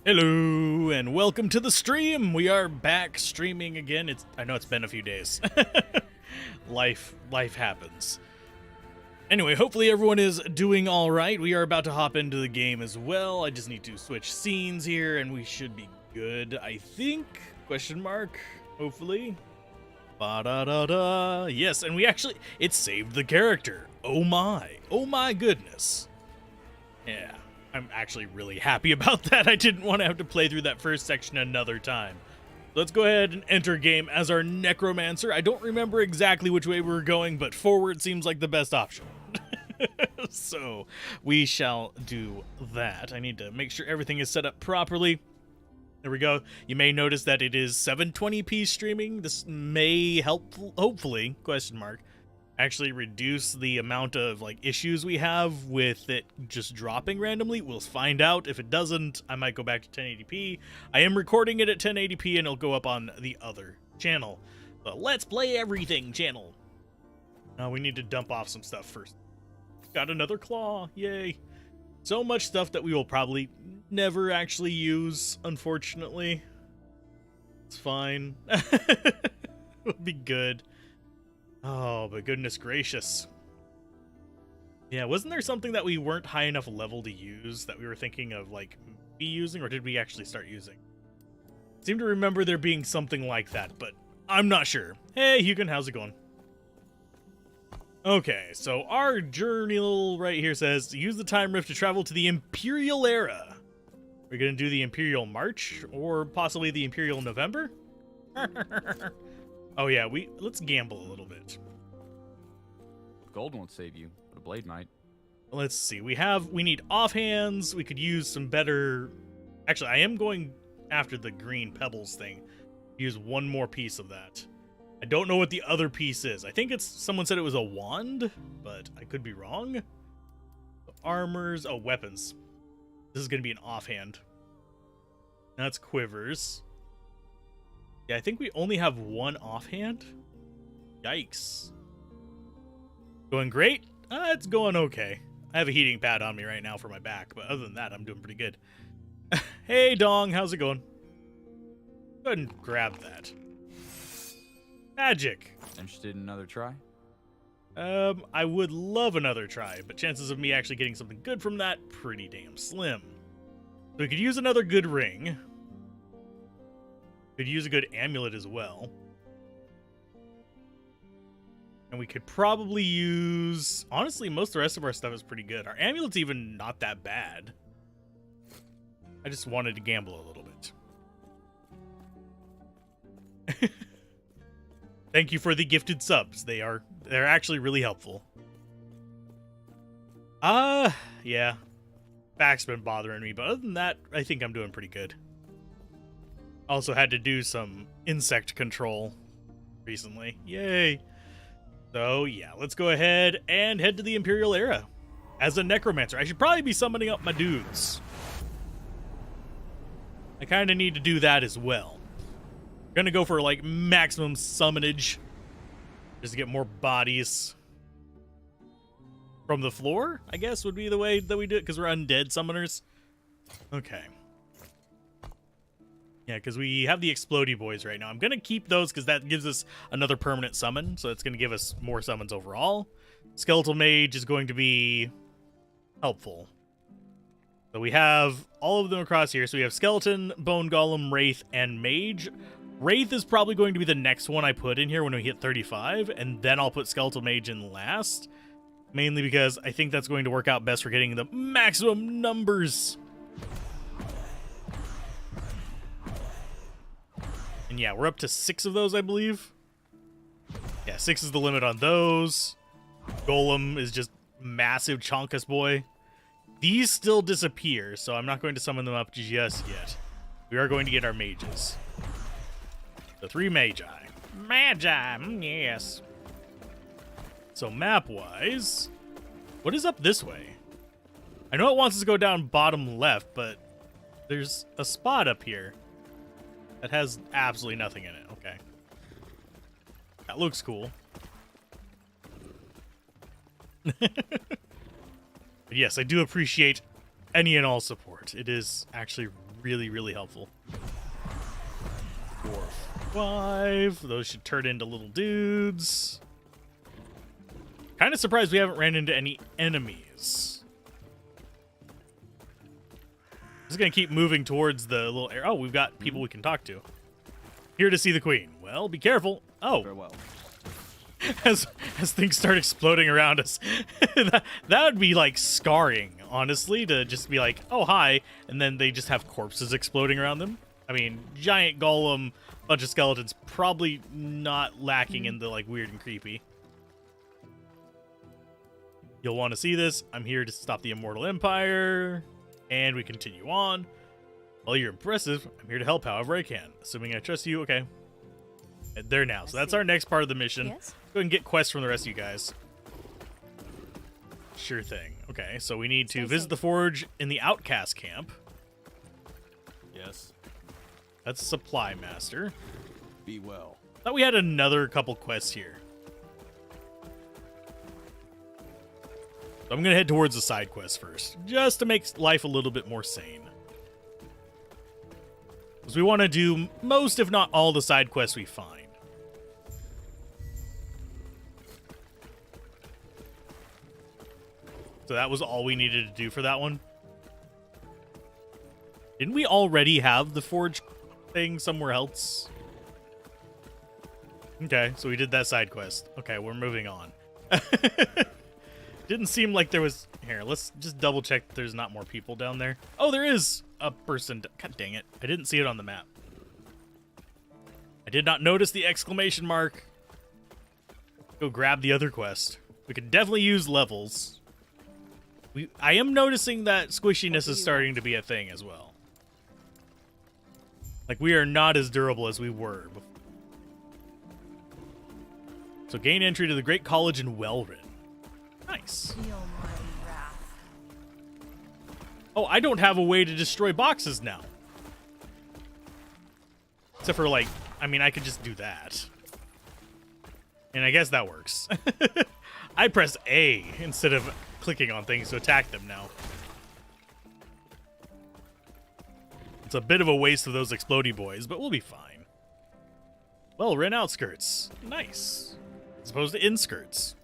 Hello and welcome to the stream. We are back streaming again. I know it's been a few days. Life happens. Anyway, hopefully everyone is doing all right. We are about to hop into the game as well. I just need to switch scenes here and we should be good, I think. Question mark. Hopefully. Ba-da-da-da. Yes, and it saved the character. Oh my goodness. Yeah. I'm actually really happy about that. I didn't want to have to play through that first section another time. Let's go ahead and enter game as our necromancer. I don't remember exactly which way we were going, but forward seems like the best option. So we shall do that. I need to make sure everything is set up properly. There we go. You may notice that it is 720p streaming. This may help, hopefully, question mark, actually reduce the amount of like issues we have with it just dropping randomly. We'll find out. If it doesn't, I might go back to 1080p. I am recording it at 1080p and it'll go up on the other channel. The Let's Play Everything channel. Now we need to dump off some stuff first. Got another claw. Yay. So much stuff that we will probably never actually use, unfortunately. It's fine. It'll be good. Oh, but goodness gracious. Yeah, wasn't there something that we weren't high enough level to use that we were thinking of, like, be using, or did we actually start using? I seem to remember there being something like that, but I'm not sure. Hey, Hugon, how's it going? Okay, so our journal right here says, use the time rift to travel to the Imperial Era. We're going to do the Imperial March, or possibly the Imperial November? Oh yeah, let's gamble a little bit. Gold won't save you, but a blade might. Let's see, we need offhands, we could use some better... Actually, I am going after the green pebbles thing. Use one more piece of that. I don't know what the other piece is. I think someone said it was a wand, but I could be wrong. Armors, oh, weapons. This is going to be an offhand. That's quivers. Yeah, I think we only have one offhand. Yikes. Going great? It's going okay. I have a heating pad on me right now for my back, but other than that, I'm doing pretty good. Hey, Dong, how's it going? Go ahead and grab that. Magic. Interested in another try? I would love another try, but chances of me actually getting something good from that, pretty damn slim. So we could use another good ring. Could use a good amulet as well. And we could probably use... Honestly, most of the rest of our stuff is pretty good. Our amulet's even not that bad. I just wanted to gamble a little bit. Thank you for the gifted subs. They're actually really helpful. Yeah. Back's been bothering me, but other than that, I think I'm doing pretty good. Also had to do some insect control recently. Yay. So, yeah, let's go ahead and head to the Imperial Era. As a necromancer, I should probably be summoning up my dudes. I kind of need to do that as well. Gonna go for, like, maximum summonage. Just to get more bodies. From the floor, I guess, would be the way that we do it, because we're undead summoners. Okay. Yeah, because we have the Explodey Boys right now. I'm gonna keep those, because that gives us another permanent summon, so it's gonna give us more summons overall. Skeletal Mage is going to be helpful. So we have all of them across here. So we have Skeleton, Bone Golem, Wraith, and Mage. Wraith is probably going to be the next one I put in here when we hit 35, and then I'll put Skeletal Mage in last. Mainly because I think that's going to work out best for getting the maximum numbers. And yeah, we're up to 6 of those, I believe. Yeah, 6 is the limit on those. Golem is just massive chonkus boy. These still disappear, so I'm not going to summon them up just yet. We are going to get our mages. The 3 magi. Magi, yes. So map-wise, what is up this way? I know it wants us to go down bottom left, but there's a spot up here that has absolutely nothing in it. Okay. That looks cool. But yes, I do appreciate any and all support. It is actually really, really helpful. 4, 5. Those should turn into little dudes. Kind of surprised we haven't ran into any enemies. Just gonna keep moving towards the little area. Oh, we've got people we can talk to. Here to see the queen. Well, be careful. Oh. Farewell. As things start exploding around us. that would be like scarring, honestly, to just be like, oh, hi, and then they just have corpses exploding around them. I mean, giant golem, bunch of skeletons, probably not lacking in the like weird and creepy. You'll want to see this. I'm here to stop the Immortal Empire. And we continue on. Well, you're impressive. I'm here to help however I can. Assuming I trust you, okay. There now. So that's our next part of the mission. Yes? Go ahead and get quests from the rest of you guys. Sure thing. Okay, so we need to Stay visit safe. the forge in the outcast camp. Yes. That's Supply Master. Be well. Thought we had another couple quests here. So I'm going to head towards the side quest first, just to make life a little bit more sane. Because we want to do most, if not all, the side quests we find. So that was all we needed to do for that one. Didn't we already have the forge thing somewhere else? Okay, so we did that side quest. Okay, we're moving on. Didn't seem like there was... Here, let's just double check that there's not more people down there. Oh, there is a person. God dang it. I didn't see it on the map. I did not notice the exclamation mark. Go grab the other quest. We could definitely use levels. I am noticing that squishiness is starting to be a thing as well. Like, we are not as durable as we were before. So gain entry to the Great College in Welrin. Nice. Feel my wrath. Oh, I don't have a way to destroy boxes now. Except for, like, I mean, I could just do that. And I guess that works. I press A instead of clicking on things to attack them now. It's a bit of a waste of those explodey boys, but we'll be fine. Well, Ren outskirts. Nice. As opposed to inskirts.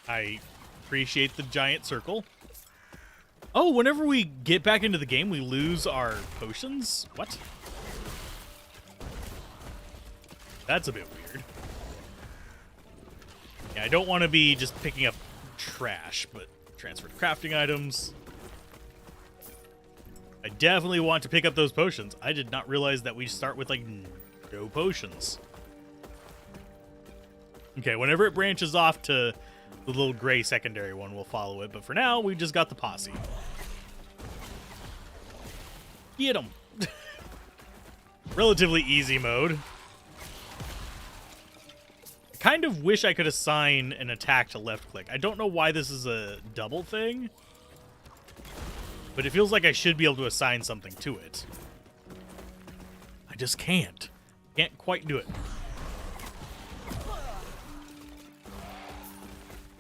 I appreciate the giant circle. Oh, whenever we get back into the game, we lose our potions? What? That's a bit weird. Yeah, I don't want to be just picking up trash, but transfer crafting items. I definitely want to pick up those potions. I did not realize that we start with, like, no potions. Okay, whenever it branches off to the little gray secondary one, we'll follow it. But for now, we just got the posse. Get them. Relatively easy mode. I kind of wish I could assign an attack to left click. I don't know why this is a double thing, but it feels like I should be able to assign something to it. I just can't. Can't quite do it.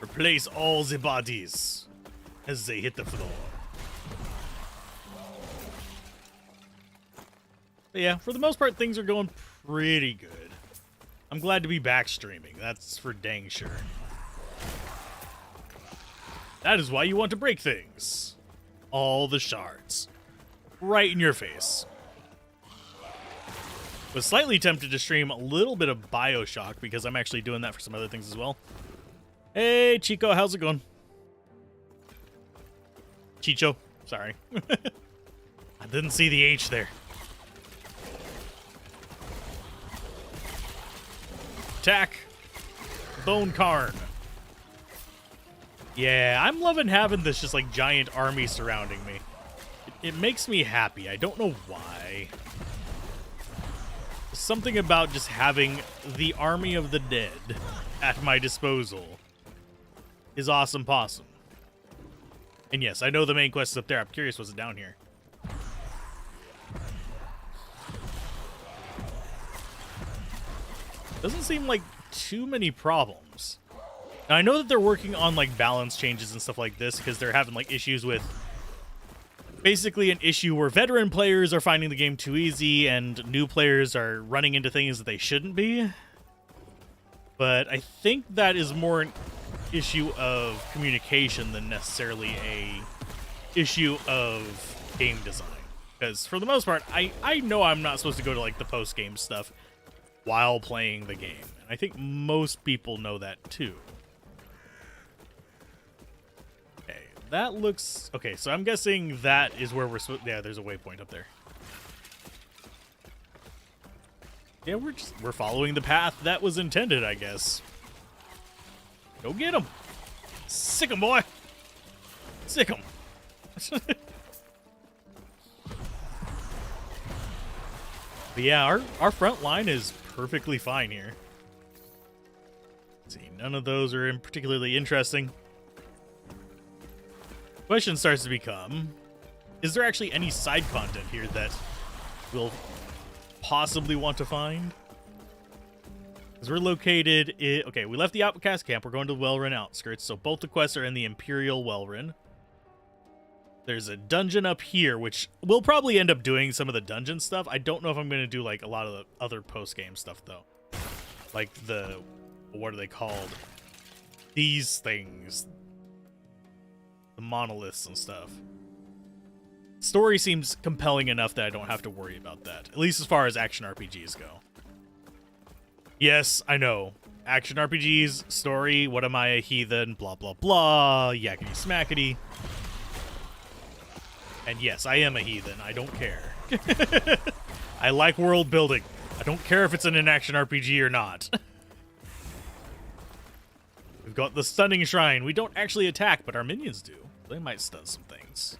Replace all the bodies as they hit the floor. But yeah, for the most part, things are going pretty good. I'm glad to be back streaming. That's for dang sure. That is why you want to break things. All the shards. Right in your face. Was slightly tempted to stream a little bit of BioShock because I'm actually doing that for some other things as well. Hey, Chico, how's it going? Chicho, sorry. I didn't see the H there. Attack. Bone Karn. Yeah, I'm loving having this just like giant army surrounding me. It makes me happy. I don't know why. Something about just having the army of the dead at my disposal is awesome possum. And yes, I know the main quest is up there. I'm curious what's down here. Doesn't seem like too many problems. Now, I know that they're working on like balance changes and stuff like this because they're having like issues with basically an issue where veteran players are finding the game too easy and new players are running into things that they shouldn't be. But I think that is more an issue of communication than necessarily a issue of game design. Because for the most part, I know I'm not supposed to go to like the post-game stuff while playing the game. And I think most people know that too. Okay, that looks... Okay, so I'm guessing that is where we're supposed... Yeah, there's a waypoint up there. Yeah, we're following the path that was intended, I guess. Go get him. Sick him, boy. Sick him. But yeah, our front line is perfectly fine here. Let's see, none of those are particularly interesting. Question starts to become, is there actually any side content here that we'll possibly want to find? Because we're located in... Okay, we left the Outcast Camp. We're going to the Wellrun outskirts, so both the quests are in the Imperial Wellrun. There's a dungeon up here, which we'll probably end up doing some of the dungeon stuff. I don't know if I'm going to do, like, a lot of the other post-game stuff, though. Like the... What are they called? These things. The monoliths and stuff. Story seems compelling enough that I don't have to worry about that. At least as far as action RPGs go. Yes, I know. Action RPGs, story, what am I, a heathen, blah, blah, blah, yakety smackety. And yes, I am a heathen. I don't care. I like world building. I don't care if it's in an action RPG or not. We've got the stunning shrine. We don't actually attack, but our minions do. They might stun some things.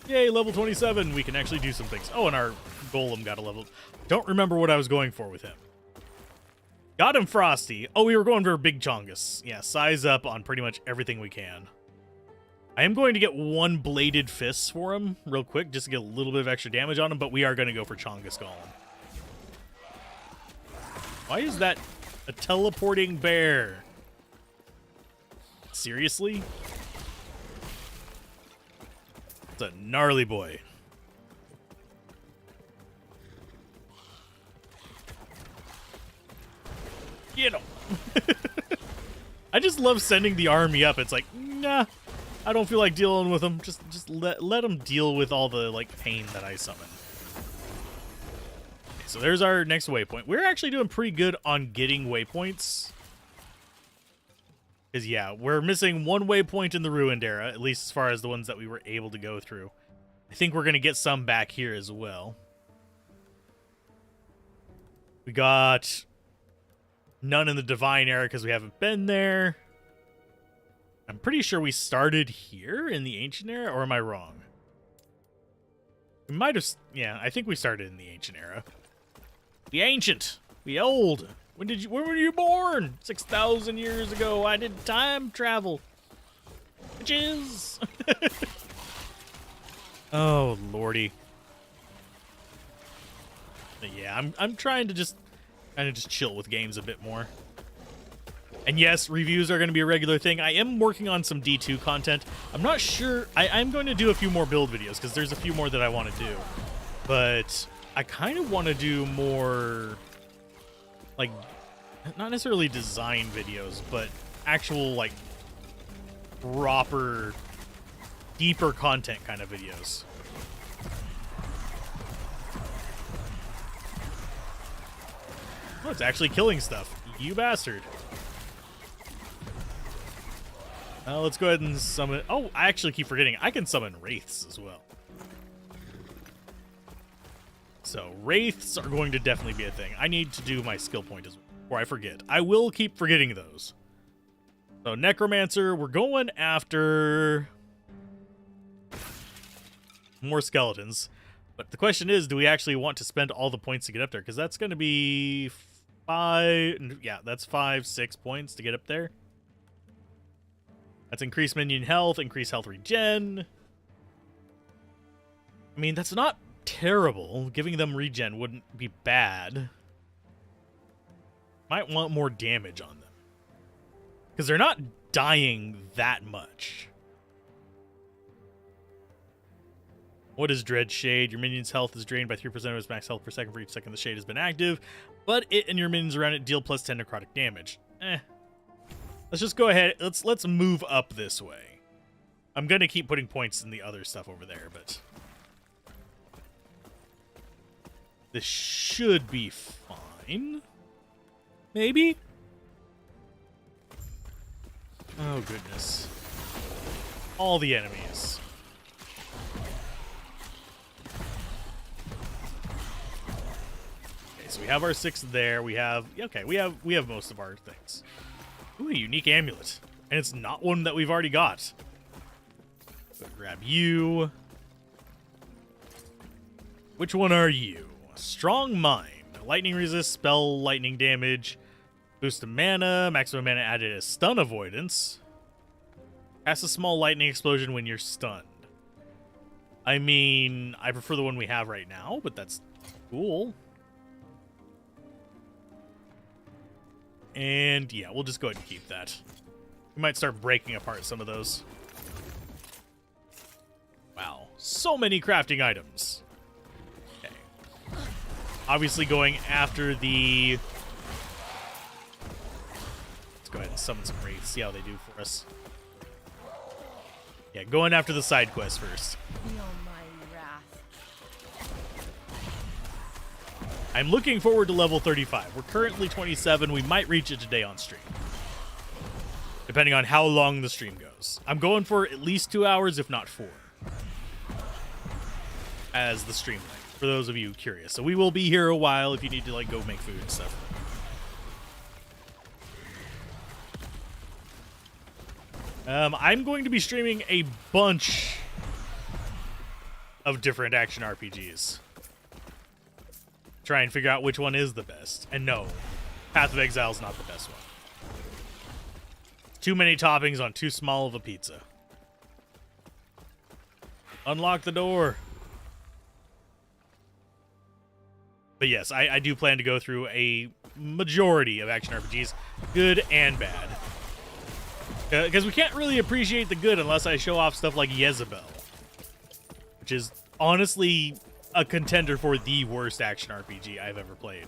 Yay, level 27. We can actually do some things. Oh, and our golem got a level. Don't remember what I was going for with him. Got him Frosty. Oh, we were going for Big Chongus. Yeah, size up on pretty much everything we can. I am going to get one Bladed Fists for him real quick, just to get a little bit of extra damage on him, but we are going to go for Chongus Golem. Why is that a teleporting bear? Seriously? It's a gnarly boy. Get him. I just love sending the army up. It's like, nah, I don't feel like dealing with them. Just let them deal with all the like pain that I summon. Okay, so there's our next waypoint. We're actually doing pretty good on getting waypoints. Because yeah, we're missing one waypoint in the Ruined Era, at least as far as the ones that we were able to go through. I think we're going to get some back here as well. We got none in the Divine Era because we haven't been there. I'm pretty sure we started here in the Ancient Era, or am I wrong? We might have... Yeah, I think we started in the Ancient Era. The Ancient! The Old! When were you born? 6,000 years ago. I did time travel. Bitches! Oh, lordy. But yeah, I'm trying to just kind of just chill with games a bit more. And yes, reviews are going to be a regular thing. I am working on some D2 content. I'm not sure. I'm going to do a few more build videos because there's a few more that I want to do. But I kind of want to do more, like, not necessarily design videos, but actual, like, proper, deeper content kind of videos. Oh, it's actually killing stuff. You bastard. Let's go ahead and summon... Oh, I actually keep forgetting. I can summon Wraiths as well. So, Wraiths are going to definitely be a thing. I need to do my skill point as well, before I forget. I will keep forgetting those. So, Necromancer, we're going after more skeletons. But the question is, do we actually want to spend all the points to get up there? Because that's going to be 5... Yeah, that's 5, 6 points to get up there. That's increased minion health, increased health regen. I mean, that's not terrible. Giving them regen wouldn't be bad. Might want more damage on them. Because they're not dying that much. What is Dread Shade? Your minion's health is drained by 3% of its max health per second for each second the shade has been active, but it and your minions around it deal plus 10 necrotic damage. Let's just go ahead. Let's move up this way. I'm going to keep putting points in the other stuff over there, but this should be fine. Maybe? Oh, goodness. All the enemies. Okay, so we have our 6 there. We have... Okay, we have most of our things. Ooh, a unique amulet. And it's not one that we've already got. So grab you. Which one are you? Strong Mind. Lightning resist, spell lightning damage. Boost to mana. Maximum mana added as stun avoidance. Cast a small lightning explosion when you're stunned. I mean, I prefer the one we have right now, but that's cool. And yeah, we'll just go ahead and keep that. We might start breaking apart some of those. Wow, so many crafting items. Okay. Obviously going after the... Let's go ahead and summon some wraiths, see how they do for us. Yeah, going after the side quest first. Feel my wrath. I'm looking forward to level 35. We're currently 27. We might reach it today on stream, depending on how long the stream goes. I'm going for at least 2 hours, if not 4, as the stream length, for those of you curious. So we will be here a while if you need to like go make food and stuff. I'm going to be streaming a bunch of different action RPGs. Try and figure out which one is the best. And no, Path of Exile is not the best one. Too many toppings on too small of a pizza. Unlock the door. But yes, I do plan to go through a majority of action RPGs, good and bad. Because we can't really appreciate the good unless I show off stuff like Jezebel, which is honestly a contender for the worst action RPG I've ever played.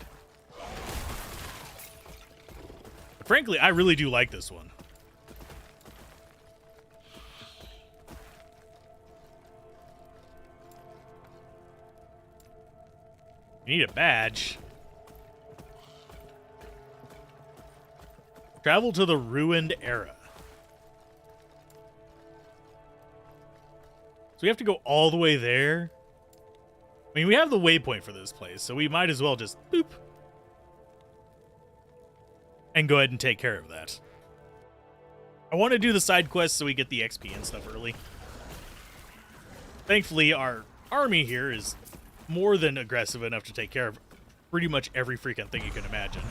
But frankly, I really do like this one. You need a badge. Travel to the ruined era. So we have to go all the way there? I mean, we have the waypoint for this place, so we might as well just boop. And go ahead and take care of that. I want to do the side quests so we get the XP and stuff early. Thankfully, our army here is more than aggressive enough to take care of pretty much every freaking thing you can imagine.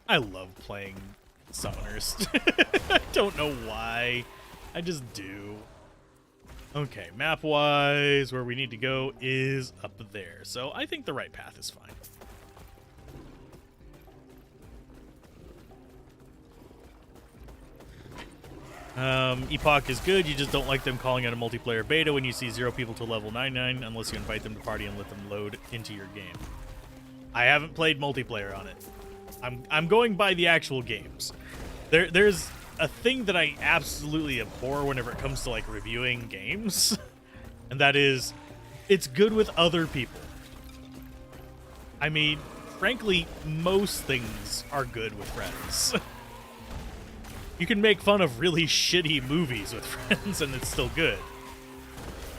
I love playing summoners. I don't know why. I just do. Okay, map-wise, where we need to go is up there. So I think the right path is fine. Epoch is good. You just don't like them calling it a multiplayer beta when you see 0 people to level 99 unless you invite them to party and let them load into your game. I haven't played multiplayer on it. I'm going by the actual games. There's a thing that I absolutely abhor whenever it comes to like reviewing games, and that is it's good with other people. I mean, frankly, most things are good with friends. You can make fun of really shitty movies with friends and it's still good.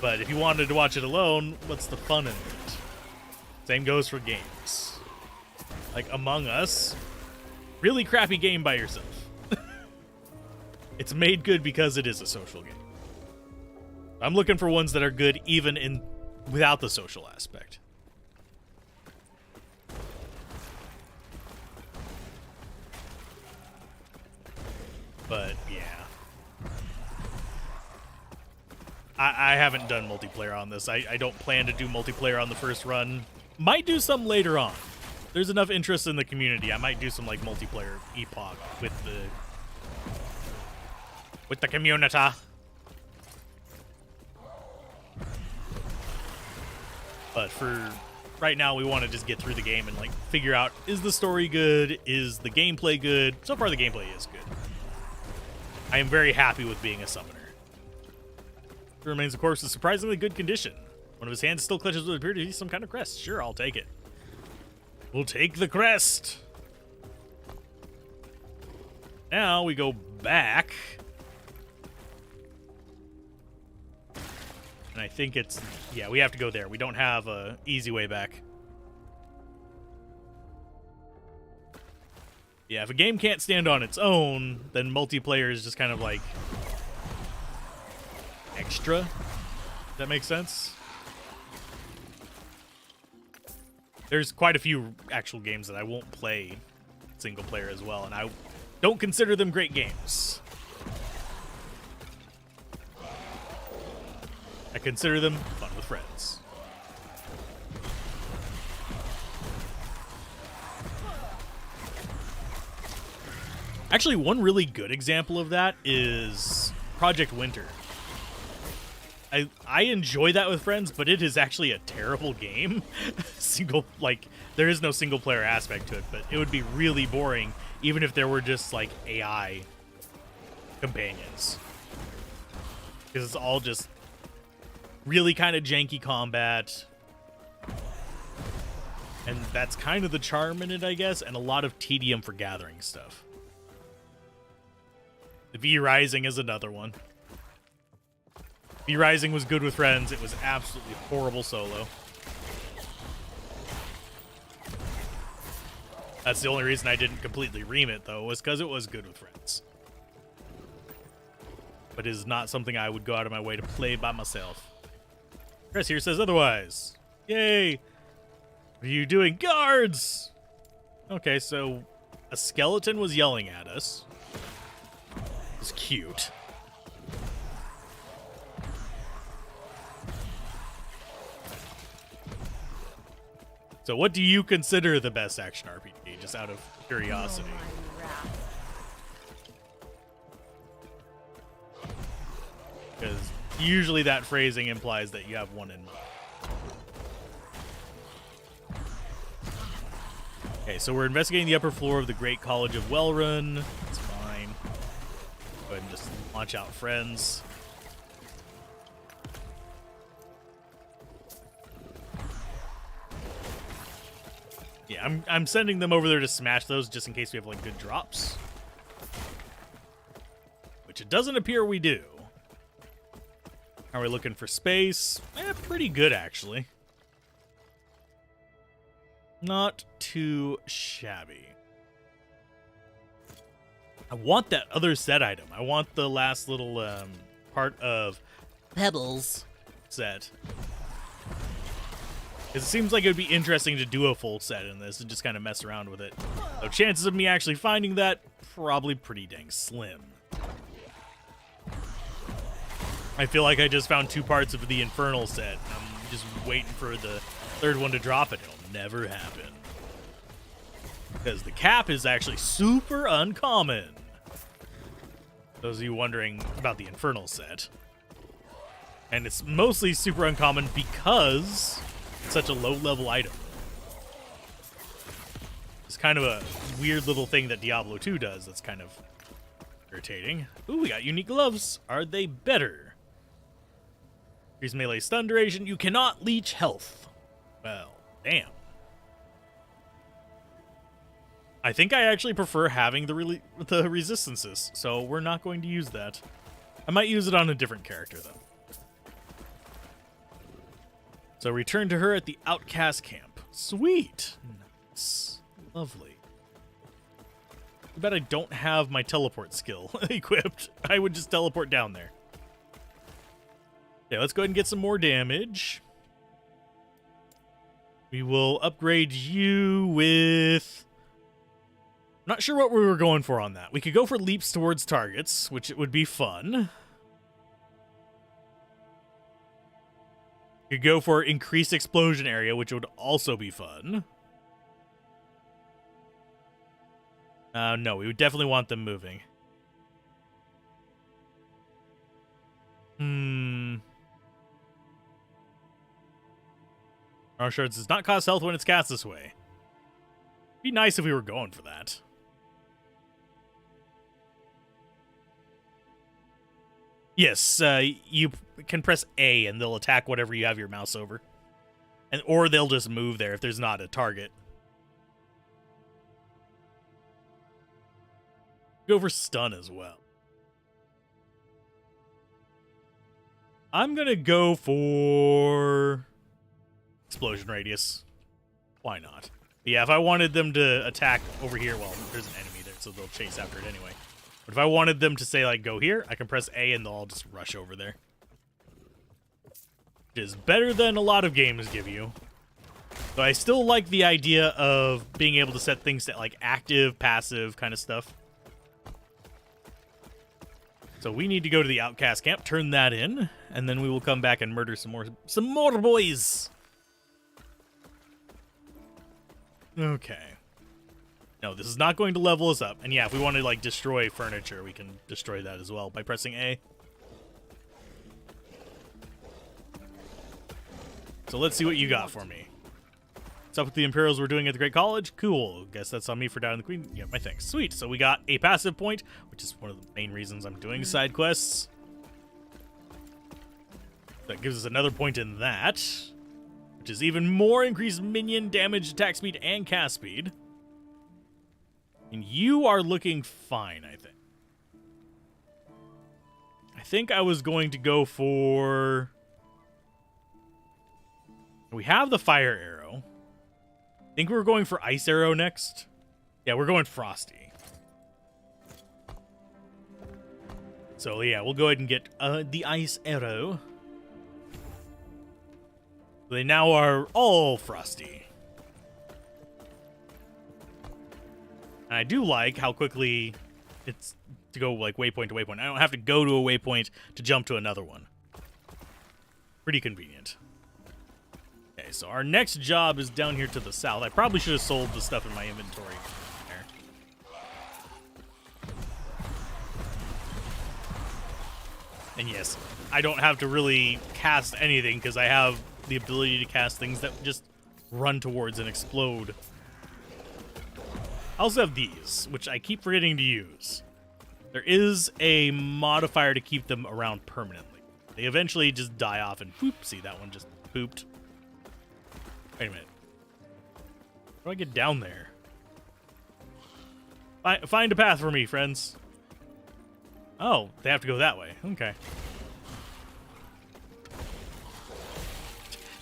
But if you wanted to watch it alone, what's the fun in it? Same goes for games. Like Among Us, really crappy game by yourself. It's made good because it is a social game. I'm looking for ones that are good even without the social aspect. But yeah, I haven't done multiplayer on this. I don't plan to do multiplayer on the first run. Might do some later on. There's enough interest in the community. I might do some like multiplayer Epoch with the community. But for right now, we want to just get through the game and like figure out, is the story good? Is the gameplay good? So far, the gameplay is good. I am very happy with being a summoner. It remains, of course, in surprisingly good condition. One of his hands still clutches what appears to be some kind of crest. Sure, I'll take it. We'll take the crest. Now we go back. And I think it's... yeah, we have to go there. We don't have an easy way back. Yeah, if a game can't stand on its own, then multiplayer is just kind of like extra. Does that make sense? There's quite a few actual games that I won't play single player as well, and I don't consider them great games. I consider them fun with friends. Actually, one really good example of that is Project Winter. I enjoy that with friends, but it is actually a terrible game. There is no single player aspect to it, but it would be really boring even if there were just like AI companions. Because it's all just really kind of janky combat. And that's kind of the charm in it, I guess, and a lot of tedium for gathering stuff. The V Rising is another one. V Rising was good with friends. It was absolutely horrible solo. That's the only reason I didn't completely ream it, though, was because it was good with friends. But it is not something I would go out of my way to play by myself. Chris here says otherwise. Yay! What are you doing? Guards! Okay, so a skeleton was yelling at us. It's cute. So what do you consider the best action RPG, just out of curiosity? My wrath. Because usually that phrasing implies that you have one in mind. Okay, so we're investigating the upper floor of the Great College of Wellrun. That's fine. Go ahead and just launch out friends. Yeah, I'm sending them over there to smash those just in case we have like good drops. Which it doesn't appear we do. Are we looking for space? Pretty good actually. Not too shabby. I want that other set item. I want the last little part of Pebbles set. Because it seems like it would be interesting to do a full set in this and just kind of mess around with it. So chances of me actually finding that, probably pretty dang slim. I feel like I just found 2 parts of the Infernal set. I'm just waiting for the 3rd one to drop it. It'll never happen. Because the cap is actually super uncommon. Those of you wondering about the Infernal set. And it's mostly super uncommon because it's such a low-level item. It's kind of a weird little thing that Diablo 2 does that's kind of irritating. Ooh, we got unique gloves. Are they better? Increase melee stun duration. You cannot leech health. Well, damn. I think I actually prefer having the resistances, so we're not going to use that. I might use it on a different character, though. So return to her at the Outcast Camp. Sweet. Nice. Lovely. I bet I don't have my teleport skill equipped. I would just teleport down there. Okay, let's go ahead and get some more damage. We will upgrade you with... Not sure what we were going for on that. We could go for leaps towards targets, which it would be fun. Could go for increased explosion area, which would also be fun. No, we would definitely want them moving. Our shards does not cost health when it's cast this way. Be nice if we were going for that. Yes, you can press A and they'll attack whatever you have your mouse over. Or they'll just move there if there's not a target. Go for stun as well. I'm gonna go for explosion radius. Why not? But yeah, if I wanted them to attack over here, well, there's an enemy so they'll chase after it anyway. But if I wanted them to say, like, go here, I can press A and they'll all just rush over there. Which is better than a lot of games give you. So I still like the idea of being able to set things to, like, active, passive kind of stuff. So we need to go to the outcast camp, turn that in, and then we will come back and murder some more boys. Okay. No, this is not going to level us up. And yeah, if we want to, like, destroy furniture, we can destroy that as well by pressing A. So let's see what you got for me. What's up with the Imperials we're doing at the Great College? Cool. Guess that's on me for down the Queen. Yeah, my thanks. Sweet. So we got a passive point, which is one of the main reasons I'm doing side quests. That gives us another point in that, which is even more increased minion damage, attack speed, and cast speed. And you are looking fine, I think. I think I was going to go for... We have the fire arrow. I think we're going for ice arrow next. Yeah, we're going frosty. So yeah, we'll go ahead and get the ice arrow. They now are all frosty. And I do like how quickly it's to go, like, waypoint to waypoint. I don't have to go to a waypoint to jump to another one. Pretty convenient. Okay, so our next job is down here to the south. I probably should have sold the stuff in my inventory there. And yes, I don't have to really cast anything because I have the ability to cast things that just run towards and explode. I also have these, which I keep forgetting to use. There is a modifier to keep them around permanently. They eventually just die off and poop. See, that one just pooped. Wait a minute. How do I get down there? Find a path for me, friends. Oh, they have to go that way. Okay.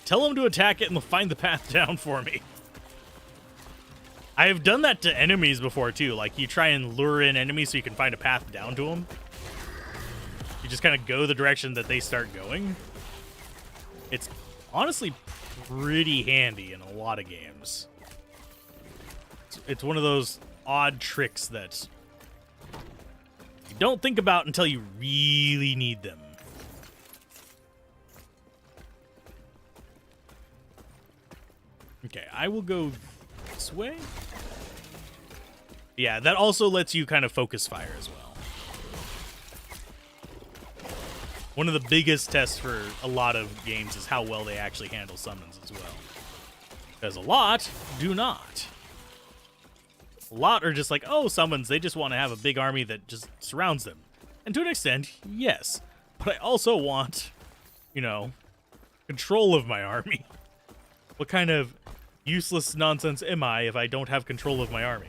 Tell them to attack it and they'll find the path down for me. I have done that to enemies before, too. Like, you try and lure in enemies so you can find a path down to them. You just kind of go the direction that they start going. It's honestly pretty handy in a lot of games. It's one of those odd tricks that you don't think about until you really need them. Okay, I will go this way. Yeah, that also lets you kind of focus fire as well. One of the biggest tests for a lot of games is how well they actually handle summons as well. Because a lot do not. A lot are just like, oh, summons, they just want to have a big army that just surrounds them. And to an extent, yes. But I also want, you know, control of my army. What kind of useless nonsense am I if I don't have control of my army?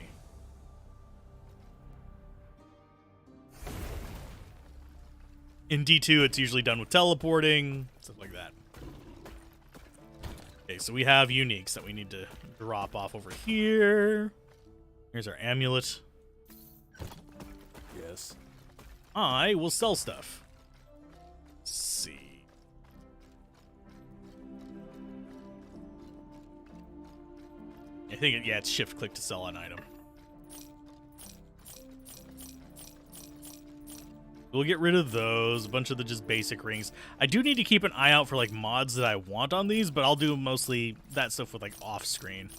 In D2, it's usually done with teleporting, stuff like that. Okay, so we have uniques that we need to drop off over here. Here's our amulet. Yes. I will sell stuff. Let's see. I think, yeah, it's shift-click to sell an item. We'll get rid of those, a bunch of the just basic rings. I do need to keep an eye out for, like, mods that I want on these, but I'll do mostly that stuff with, like, off-screen.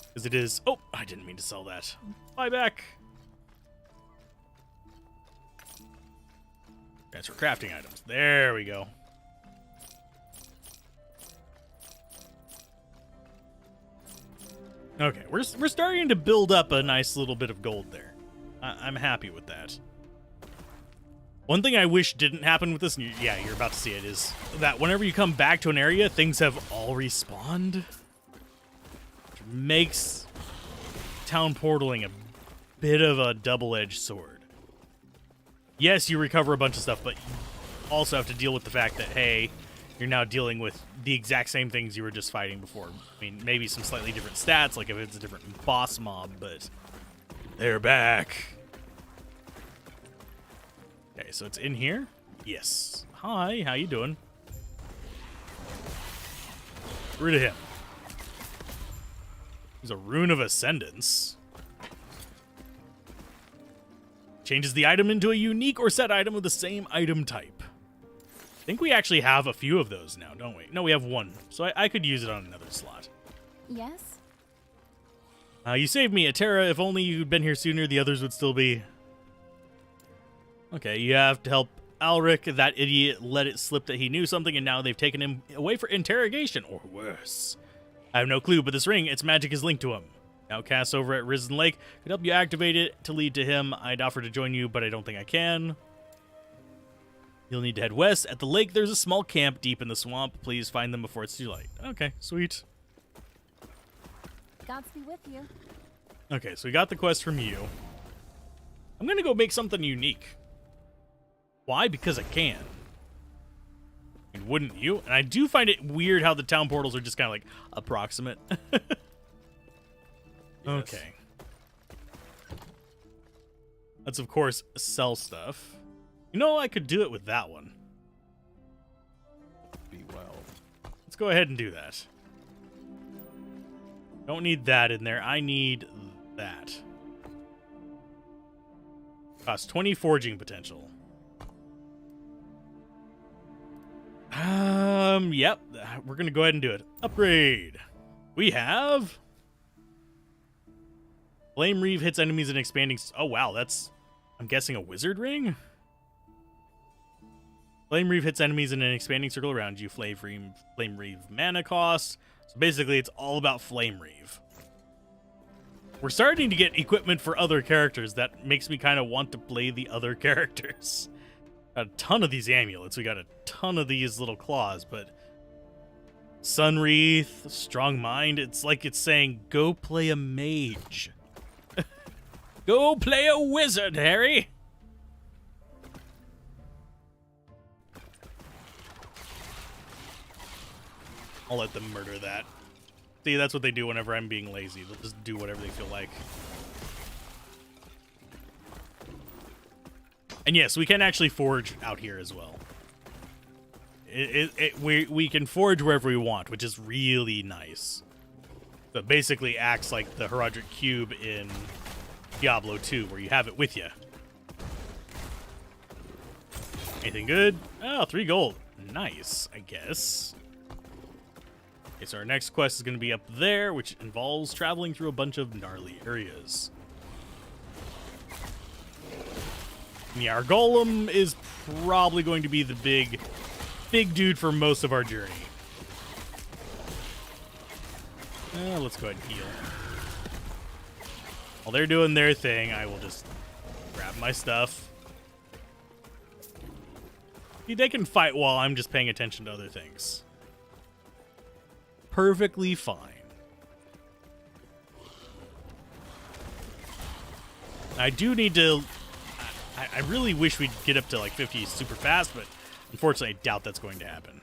Because it is... Oh, I didn't mean to sell that. Buy back. That's for crafting items. There we go. Okay, we're starting to build up a nice little bit of gold there. I'm happy with that. One thing I wish didn't happen with this, and yeah, you're about to see it, is that whenever you come back to an area, things have all respawned. Which makes town portaling a bit of a double-edged sword. Yes, you recover a bunch of stuff, but you also have to deal with the fact that, hey, you're now dealing with the exact same things you were just fighting before. I mean, maybe some slightly different stats, like if it's a different boss mob, but they're back. Okay, so it's in here? Yes. Hi, how you doing? Get rid of him. There's a Rune of Ascendance. Changes the item into a unique or set item of the same item type. I think we actually have a few of those now, don't we? No, we have one. So I could use it on another slot. Yes? You saved me, Atera. If only you'd been here sooner, the others would still be... Okay, you have to help Alric. That idiot let it slip that he knew something, and now they've taken him away for interrogation, or worse. I have no clue, but this ring, its magic is linked to him. Outcasts over at Risen Lake could help you activate it to lead to him. I'd offer to join you, but I don't think I can. You'll need to head west. At the lake, there's a small camp deep in the swamp. Please find them before it's too late. Okay, sweet. Gods be with you. Okay, so we got the quest from you. I'm going to go make something unique. Why? Because I can. And wouldn't you? And I do find it weird how the town portals are just kind of like approximate. Okay. Let's, of course, sell stuff. You know, I could do it with that one. Be well. Let's go ahead and do that. Don't need that in there. I need that. Costs 20 forging potential. Yep. We're going to go ahead and do it. Upgrade. We have... Flame Reeve hits enemies in expanding... Oh, wow. That's, I'm guessing, a wizard ring? Flame Reeve hits enemies in an expanding circle around you. Flame Reeve mana cost. So basically, it's all about Flame Reeve. We're starting to get equipment for other characters. That makes me kind of want to play the other characters. Got a ton of these amulets. We got a ton of these little claws, but... Sunwreath, Strong Mind. It's like it's saying, go play a mage. Go play a wizard, Harry! I'll let them murder that. See, that's what they do whenever I'm being lazy. They'll just do whatever they feel like. And yes, we can actually forge out here as well. We can forge wherever we want, which is really nice. So it basically acts like the Heraldric Cube in Diablo 2, where you have it with you. Anything good? Oh, 3 gold. Nice, I guess. Okay, so our next quest is going to be up there, which involves traveling through a bunch of gnarly areas. And yeah, our golem is probably going to be the big dude for most of our journey. Let's go ahead and heal. While they're doing their thing, I will just grab my stuff. See, they can fight while I'm just paying attention to other things. Perfectly fine. I do need to... I really wish we'd get up to like 50 super fast, but unfortunately I doubt that's going to happen.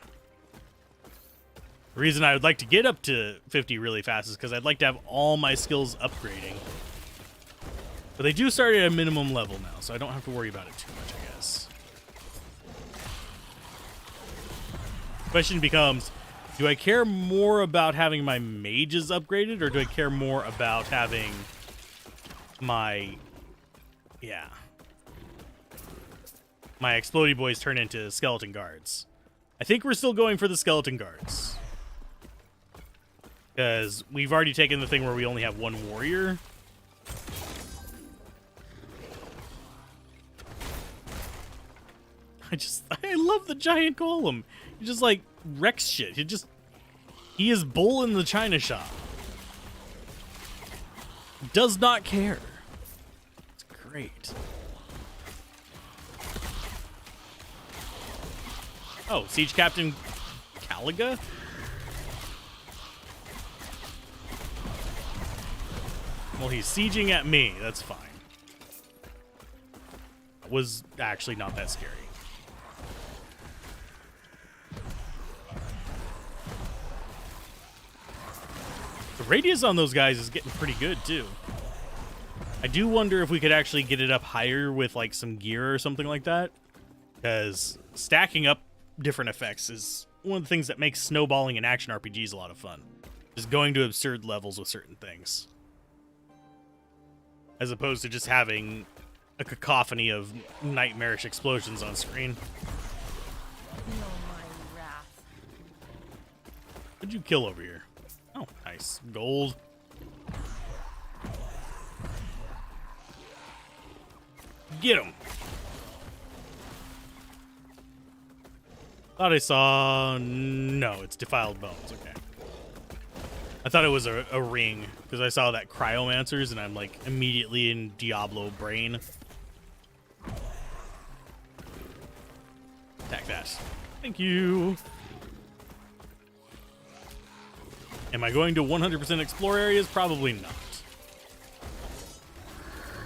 The reason I would like to get up to 50 really fast is because I'd like to have all my skills upgrading. But they do start at a minimum level now, so I don't have to worry about it too much, I guess. The question becomes, do I care more about having my mages upgraded, or do I care more about having my... Yeah. My Explodey Boys turn into skeleton guards? I think we're still going for the skeleton guards. Because we've already taken the thing where we only have one warrior. I love the giant golem. He just like wrecks shit. He is bull in the china shop. Does not care. It's great. Oh, Siege Captain Caliga? Well, he's sieging at me. That's fine. It was actually not that scary. The radius on those guys is getting pretty good, too. I do wonder if we could actually get it up higher with, like, some gear or something like that. because stacking up different effects is one of the things that makes snowballing in action RPGs a lot of fun. Just going to absurd levels with certain things, as opposed to just having a cacophony of nightmarish explosions on screen. Feel my wrath. What'd you kill over here? Oh, nice. Gold. Get him. Thought I saw... No, it's defiled bones. Okay. I thought it was a ring, because I saw that cryomancers, and I'm like immediately in Diablo brain. Attack that. Thank you. Am I going to 100% explore areas? Probably not.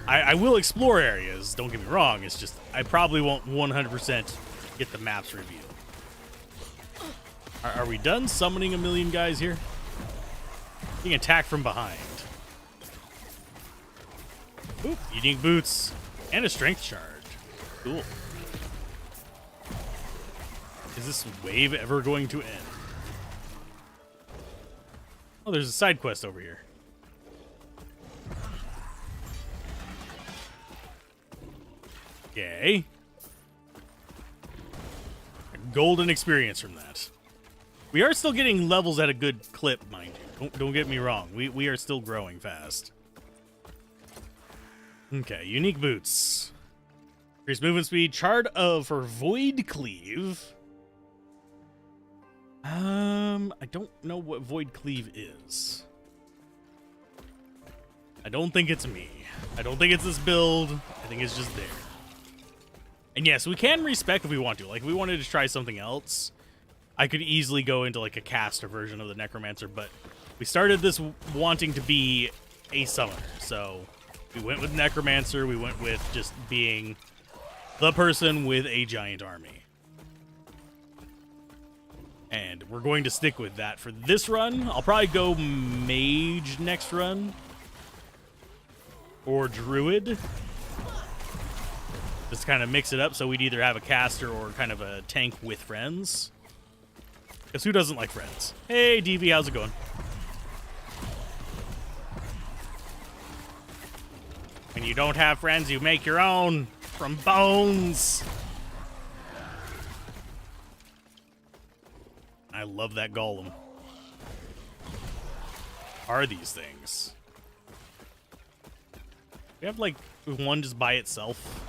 I will explore areas, don't get me wrong. It's just, I probably won't 100% get the maps revealed. Are we done summoning a million guys here? Being attacked from behind. Oop, unique boots. And a strength charge. Cool. Is this wave ever going to end? Oh, there's a side quest over here. Okay. A golden experience from that. We are still getting levels at a good clip, mind you. Don't get me wrong. We are still growing fast. Okay, unique boots. Increased movement speed. Chart for Void Cleave. I don't know what Void Cleave is. I don't think it's me. I don't think it's this build. I think it's just there. And yes, we can respec if we want to. Like, if we wanted to try something else, I could easily go into, like, a caster version of the necromancer, but we started this wanting to be a summoner, so we went with necromancer. We went with just being the person with a giant army. And we're going to stick with that for this run. I'll probably go mage next run. Or druid. Just kind of mix it up so we'd either have a caster or kind of a tank with friends. Because who doesn't like friends? Hey, DV, how's it going? When you don't have friends, you make your own from bones. I love that golem. Are these things? We have like one just by itself.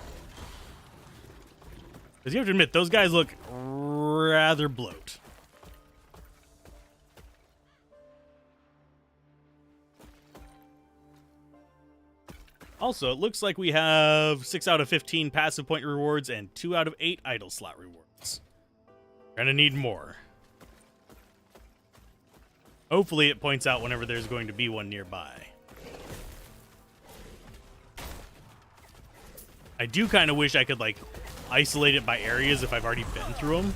Because you have to admit, those guys look rather bloat. Also, it looks like we have 6 out of 15 passive point rewards and 2 out of 8 idle slot rewards. Gonna need more. Hopefully it points out whenever there's going to be one nearby. I do kind of wish I could, like, isolate it by areas if I've already been through them.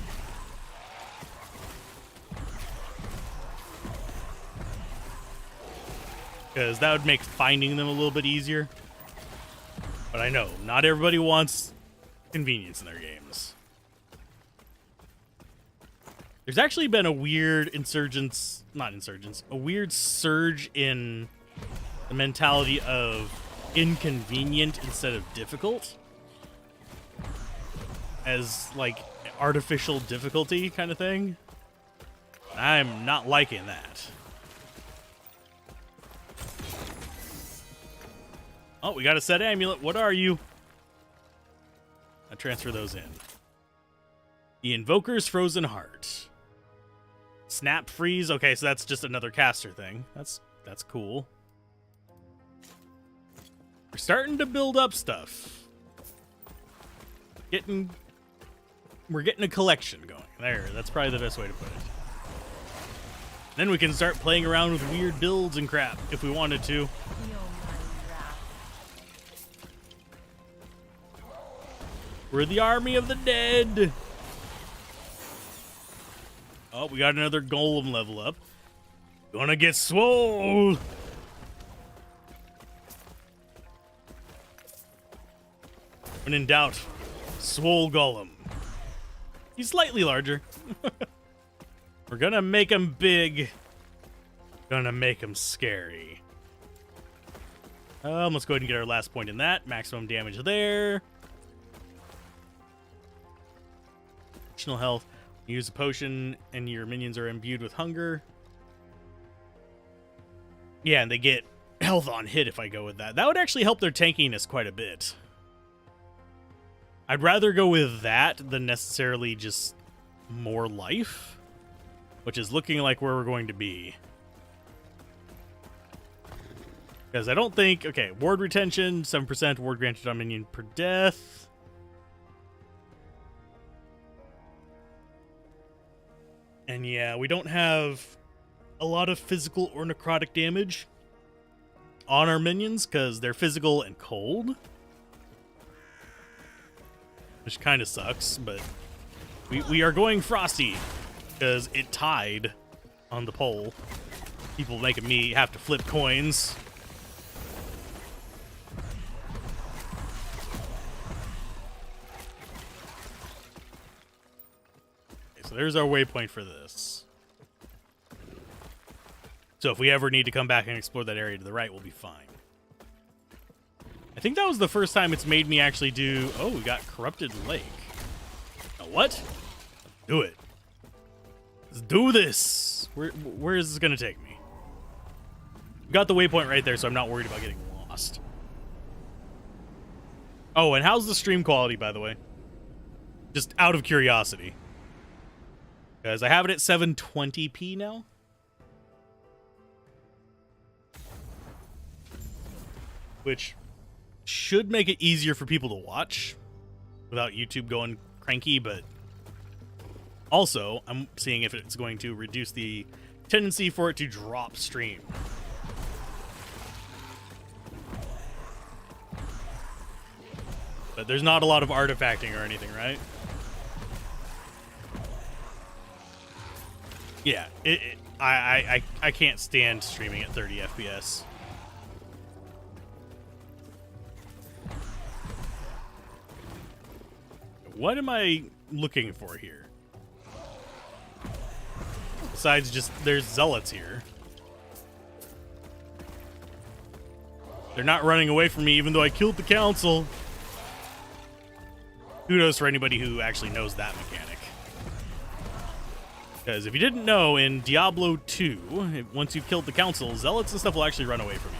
Because that would make finding them a little bit easier. But I know, not everybody wants convenience in their games. There's actually been a weird a weird surge in the mentality of inconvenient instead of difficult. As, like, artificial difficulty kind of thing. I'm not liking that. Oh, we got a set amulet. What are you? I'll transfer those in. The Invoker's Frozen Heart. Snap freeze. Okay, so that's just another caster thing. That's cool. We're starting to build up stuff. We're getting a collection going. There, that's probably the best way to put it. Then we can start playing around with weird builds and crap if we wanted to. Feel my wrath. We're the army of the dead. Oh, we got another golem level up. Gonna get swole. When in doubt, swole golem. He's slightly larger. We're gonna make him big. Gonna make him scary. Let's go ahead and get our last point in that. Maximum damage there. Additional health. Use a potion and your minions are imbued with hunger. Yeah, and they get health on hit if I go with that. That would actually help their tankiness quite a bit. I'd rather go with that than necessarily just more life, which is looking like where we're going to be. Because I don't think... Okay, ward retention, 7%, ward granted on minion per death. And yeah, we don't have a lot of physical or necrotic damage on our minions because they're physical and cold. Which kind of sucks, but we are going frosty because it tied on the poll. People making me have to flip coins. Okay, so there's our waypoint for this. So if we ever need to come back and explore that area to the right, we'll be fine. I think that was the first time it's made me actually do... Oh, we got Corrupted Lake. Now what? Let's do it. Let's do this. Where is this going to take me? We got the waypoint right there, so I'm not worried about getting lost. Oh, and how's the stream quality, by the way? Just out of curiosity. Because I have it at 720p now. Which should make it easier for people to watch without YouTube going cranky, but also I'm seeing if it's going to reduce the tendency for it to drop stream. But there's not a lot of artifacting or anything, right? Yeah, I can't stand streaming at 30 FPS. What am I looking for here? Besides just, there's zealots here. They're not running away from me even though I killed the council. Kudos for anybody who actually knows that mechanic. Because if you didn't know, in Diablo 2, once you've killed the council, zealots and stuff will actually run away from you.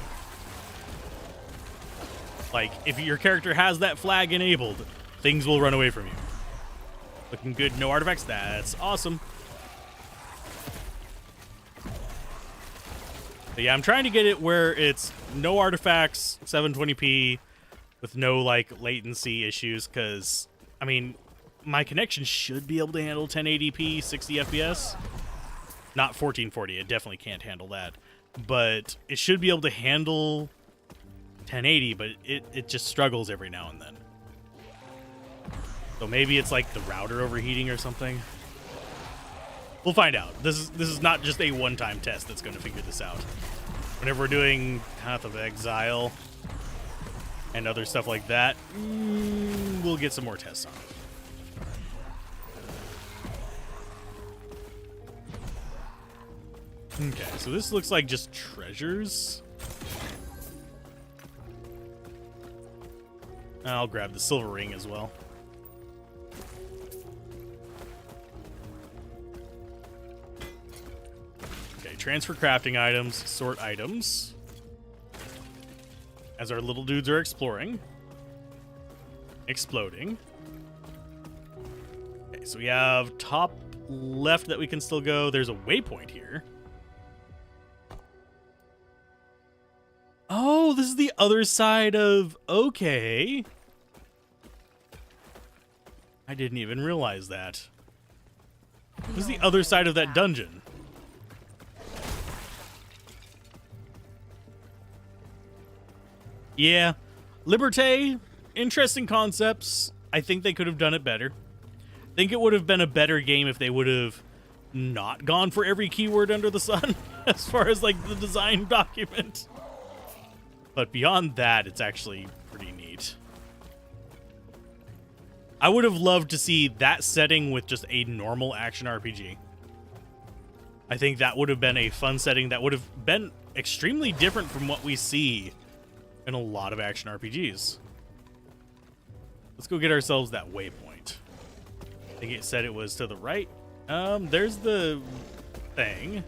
Like, if your character has that flag enabled, things will run away from you. Looking good, no artifacts. That's awesome. But yeah, I'm trying to get it where it's no artifacts, 720p, with no, like, latency issues, because, I mean, my connection should be able to handle 1080p, 60 FPS. Not 1440, it definitely can't handle that. But it should be able to handle 1080, but it just struggles every now and then. So maybe it's like the router overheating or something. We'll find out. This is not just a one-time test that's going to figure this out. Whenever we're doing Path of Exile and other stuff like that, we'll get some more tests on it. Okay, so this looks like just treasures. I'll grab the silver ring as well. Okay, transfer crafting items, sort items. As our little dudes are exploring. Exploding. Okay, so we have top left that we can still go. There's a waypoint here. Oh, this is the other side of... Okay. I didn't even realize that. This is the other side of that dungeon. Yeah. Liberté, interesting concepts. I think they could have done it better. I think it would have been a better game if they would have not gone for every keyword under the sun as far as, like, the design document. But beyond that, it's actually pretty neat. I would have loved to see that setting with just a normal action RPG. I think that would have been a fun setting that would have been extremely different from what we see in a lot of action RPGs. Let's go get ourselves that waypoint. I think it said it was to the right. There's the thing.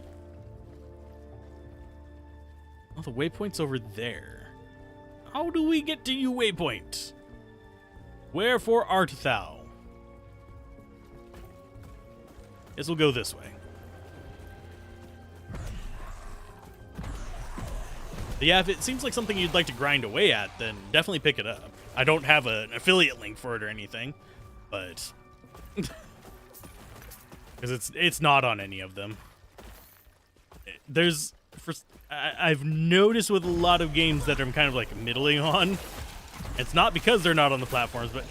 Oh, the waypoint's over there. How do we get to you, waypoint? Wherefore art thou? Guess we'll go this way. But yeah, if it seems like something you'd like to grind away at, then definitely pick it up. I don't have an affiliate link for it or anything, but because it's not on any of them. I've noticed with a lot of games that I'm kind of like middling on. It's not because they're not on the platforms, but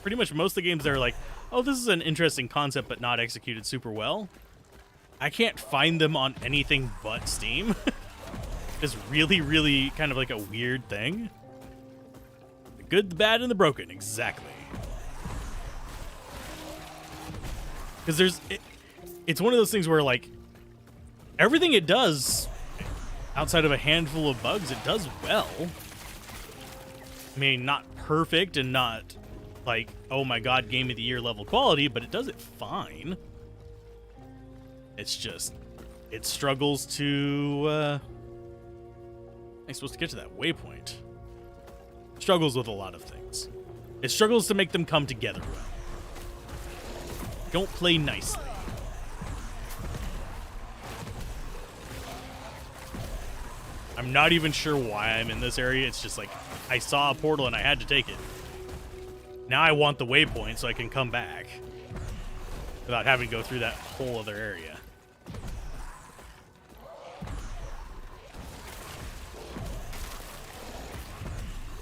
pretty much most of the games that are like, oh, this is an interesting concept but not executed super well. I can't find them on anything but Steam. It's really, really kind of like a weird thing. The good, the bad, and the broken. Exactly. Because it's one of those things where, like, everything it does, outside of a handful of bugs, it does well. I mean, not perfect and not, like, oh my god, game of the year level quality, but it does it fine. It's just, it struggles to, I'm supposed to get to that waypoint. Struggles with a lot of things. It struggles to make them come together well. Don't play nicely. I'm not even sure why I'm in this area. It's just like, I saw a portal and I had to take it. Now I want the waypoint so I can come back without having to go through that whole other area.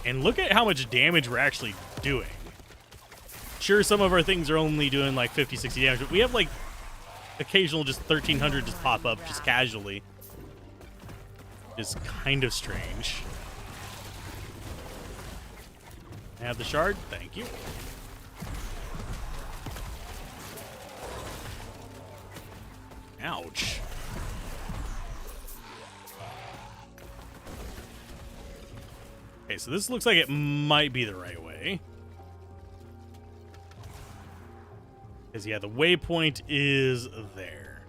And look at how much damage we're actually doing. Sure, some of our things are only doing like 50, 60 damage, but we have like occasional just 1,300 just pop up just casually. It's kind of strange. I have the shard. Thank you. Ouch. Okay, so this looks like it might be the right way. Because, yeah, the waypoint is there.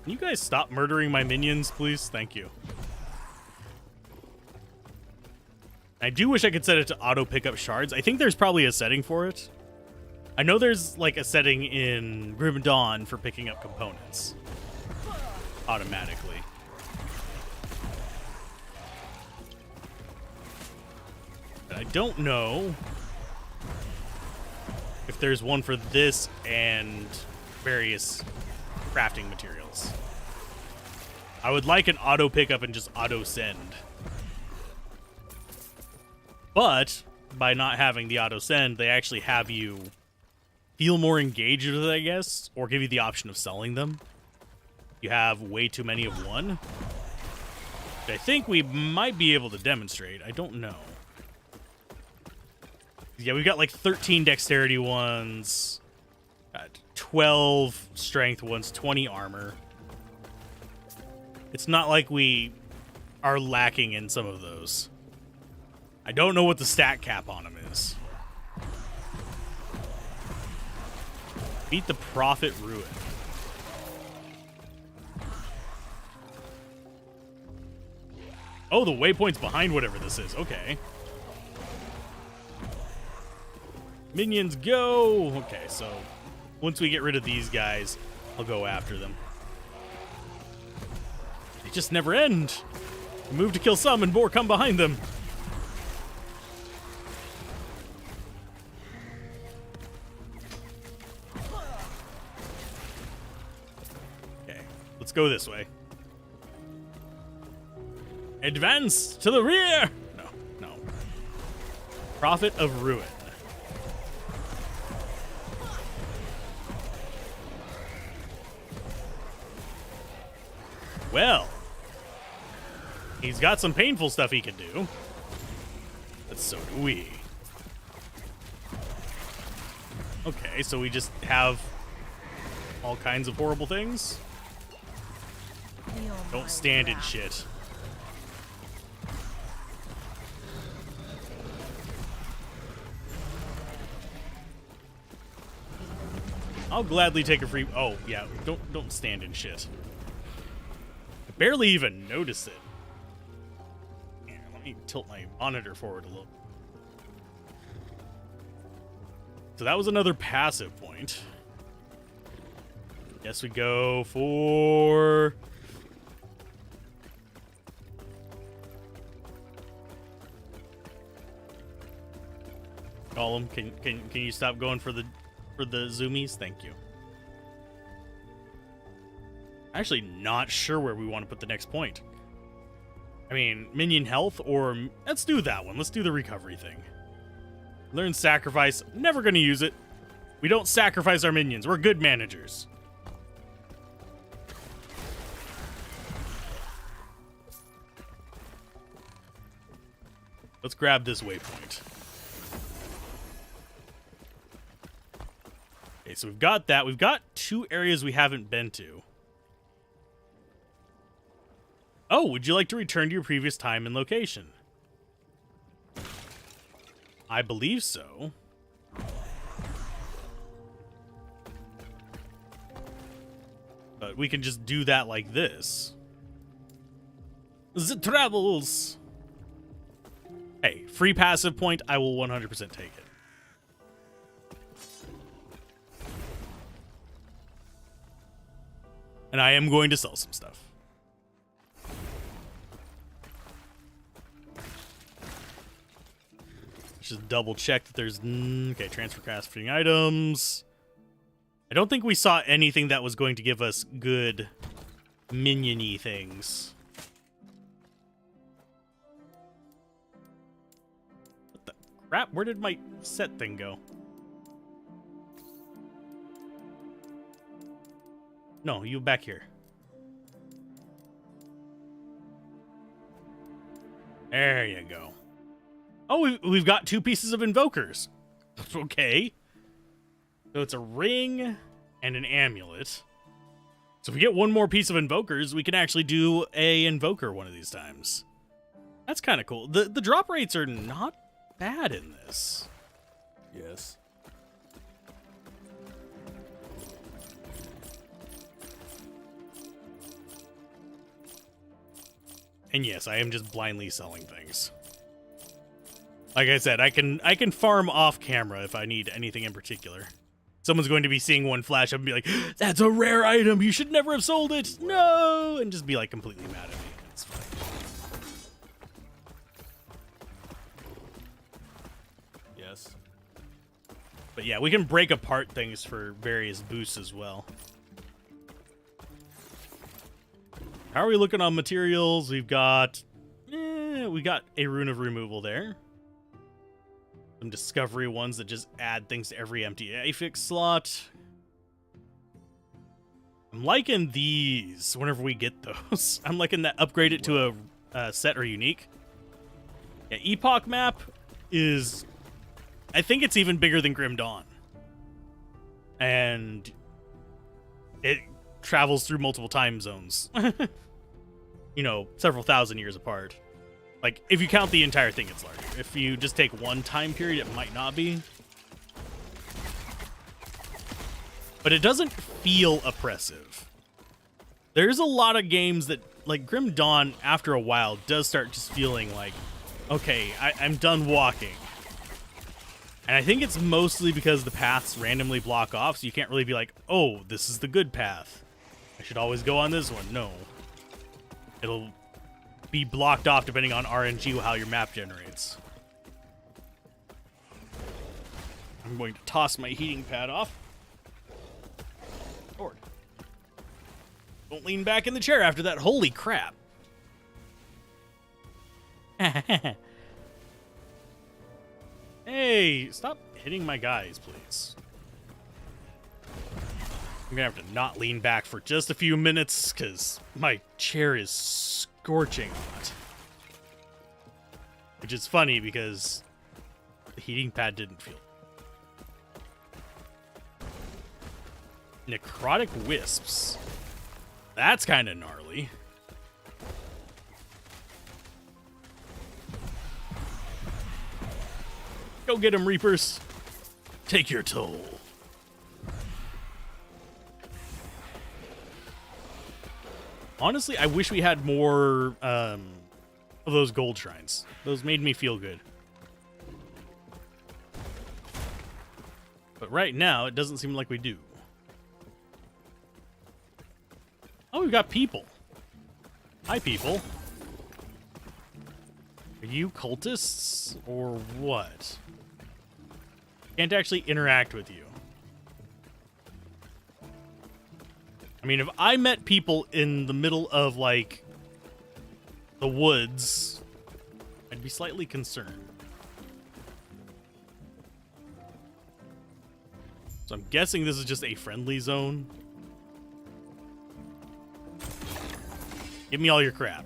Can you guys stop murdering my minions, please? Thank you. I do wish I could set it to auto pick up shards. I think there's probably a setting for it. I know there's like a setting in Grim Dawn for picking up components automatically. But I don't know if there's one for this and various crafting materials. I would like an auto pickup and just auto send. But by not having the auto send, they actually have you feel more engaged with it, I guess, or give you the option of selling them. You have way too many of one. Which I think we might be able to demonstrate. I don't know. Yeah, we've got like 13 dexterity ones, 12 strength ones, 20 armor. It's not like we are lacking in some of those. I don't know what the stat cap on them is. Beat the Prophet Ruin. Oh, the waypoint's behind whatever this is. Okay. Minions, go! Okay, so once we get rid of these guys, I'll go after them. They just never end. We move to kill some and more come behind them. Okay, let's go this way. Advance to the rear! No. Prophet of Ruin. Well, he's got some painful stuff he can do, but so do we. Okay, so we just have all kinds of horrible things. Feel Don't my stand in wrath. shit. I'll gladly take a free. Oh yeah, don't stand in shit. I barely even notice it. Here, let me tilt my monitor forward a little. So that was another passive point. Guess we go for Gollum. Can you stop going for the zoomies? Thank you. Actually, not sure where we want to put the next point. I mean, minion health, or let's do that one. Let's do the recovery thing. Learn sacrifice. Never going to use it. We don't sacrifice our minions. We're good managers. Let's grab this waypoint. Okay, so we've got that. We've got 2 areas we haven't been to. Oh, would you like to return to your previous time and location? I believe so. But we can just do that like this. The travels. Hey, free passive point, I will 100% take it. And I am going to sell some stuff. Just double check that there's okay, transfer crafting items. I don't think we saw anything that was going to give us good minion-y things. What the crap? Where did my set thing go? No, you back here. There you go. Oh, we've got 2 pieces of invokers. Okay. So it's a ring and an amulet. So if we get 1 more piece of invokers, we can actually do a invoker one of these times. That's kind of cool. The drop rates are not bad in this. Yes. And yes, I am just blindly selling things. Like I said, I can farm off camera if I need anything in particular. Someone's going to be seeing one flash up and be like, "That's a rare item. You should never have sold it. No!" And just be like completely mad at me. It's fine. Yes. But yeah, we can break apart things for various boosts as well. How are we looking on materials? We got a rune of removal there. Some discovery ones that just add things to every empty affix slot. I'm liking these whenever we get those. I'm liking that upgrade it to a set or unique. Yeah, Epoch map is... I think it's even bigger than Grim Dawn. And it travels through multiple time zones. You know, several thousand years apart. Like, if you count the entire thing, it's larger. If you just take one time period, it might not be. But it doesn't feel oppressive. There's a lot of games that, like Grim Dawn, after a while, does start just feeling like, okay, I'm done walking. And I think it's mostly because the paths randomly block off, so you can't really be like, oh, this is the good path. I should always go on this one. No. It'll be blocked off depending on RNG, how your map generates. I'm going to toss my heating pad off. Lord. Don't lean back in the chair after that. Holy crap. Hey, stop hitting my guys, please. I'm gonna have to not lean back for just a few minutes because my chair is scorching hot. Which is funny because the heating pad didn't feel. Necrotic wisps. That's kind of gnarly. Go get him, Reapers. Take your toll. Honestly, I wish we had more of those gold shrines. Those made me feel good. But right now, it doesn't seem like we do. Oh, we've got people. Hi, people. Are you cultists or what? Can't actually interact with you. I mean, if I met people in the middle of, like, the woods, I'd be slightly concerned. So I'm guessing this is just a friendly zone. Give me all your crap.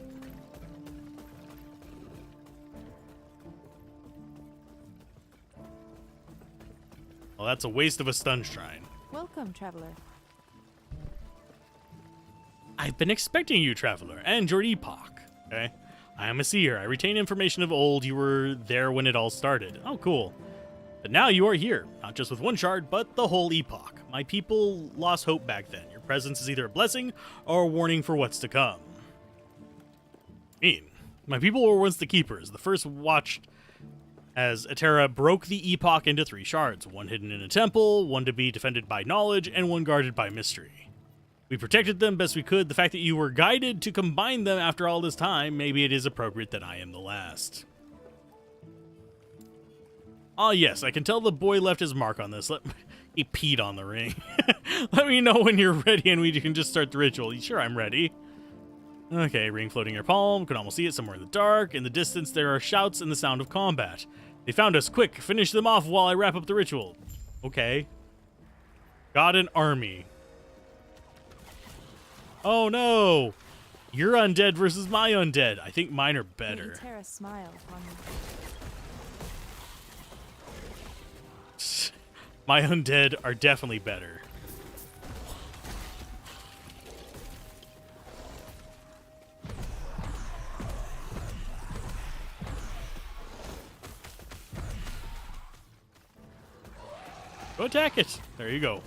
Well, that's a waste of a stun shrine. Welcome, traveler. I've been expecting you, traveler, and your epoch. Okay? I am a seer. I retain information of old. You were there when it all started. Oh, cool. But now you are here, not just with one shard, but the whole epoch. My people lost hope back then. Your presence is either a blessing or a warning for what's to come. My people were once the keepers. The first watched as Atera broke the epoch into 3 shards, one hidden in a temple, one to be defended by knowledge, and one guarded by mystery. We protected them best we could. The fact that you were guided to combine them after all this time, maybe it is appropriate that I am the last. Ah, yes, I can tell the boy left his mark on this. He peed on the ring. Let me know when you're ready and we can just start the ritual. Sure, I'm ready. Okay, ring floating in your palm. Can almost see it somewhere in the dark. In the distance, there are shouts and the sound of combat. They found us. Quick, finish them off while I wrap up the ritual. Okay. Got an army. Oh no! Your undead versus my undead. I think mine are better. Atera smile upon you. My undead are definitely better. Go attack it. There you go.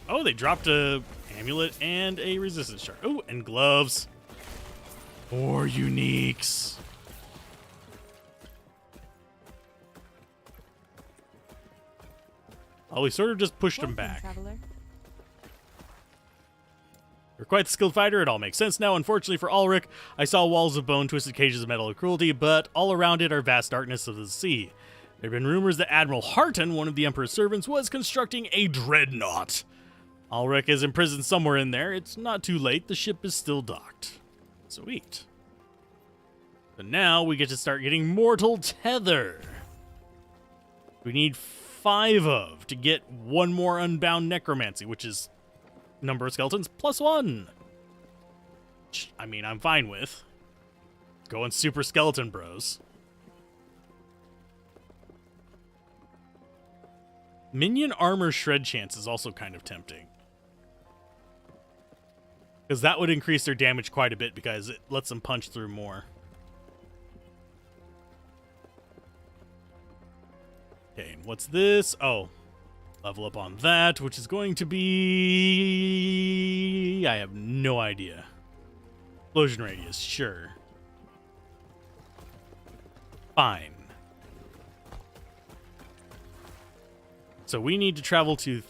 Oh, they dropped a amulet and a resistance shard. Oh, and gloves. 4 uniques. Oh, we sort of just pushed them back. Traveler. You're quite the skilled fighter. It all makes sense now. Unfortunately for Ulrich, I saw walls of bone, twisted cages of metal, and cruelty, but all around it are vast darkness of the sea. There have been rumors that Admiral Harton, one of the Emperor's servants, was constructing a dreadnought. Ulrich is imprisoned somewhere in there. It's not too late. The ship is still docked. Sweet. But now we get to start getting Mortal Tether. We need 5 of to get 1 more Unbound Necromancy, which is number of skeletons plus 1. Which, I mean, I'm fine with. Going super skeleton bros. Minion armor shred chance is also kind of tempting. Because that would increase their damage quite a bit because it lets them punch through more. Okay, and what's this? Oh, level up on that, which is going to be... I have no idea. Explosion radius, sure. Fine. So we need to travel to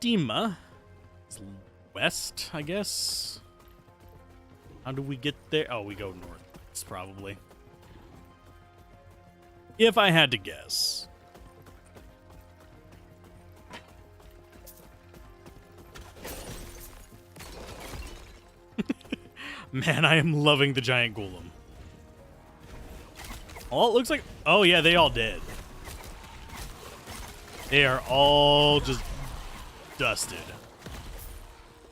Thetima. It's west, I guess. How do we get there? Oh, we go north. It's probably. If I had to guess. Man, I am loving the giant golem. Oh, it looks like... Oh, yeah, they all dead. They are all just dusted.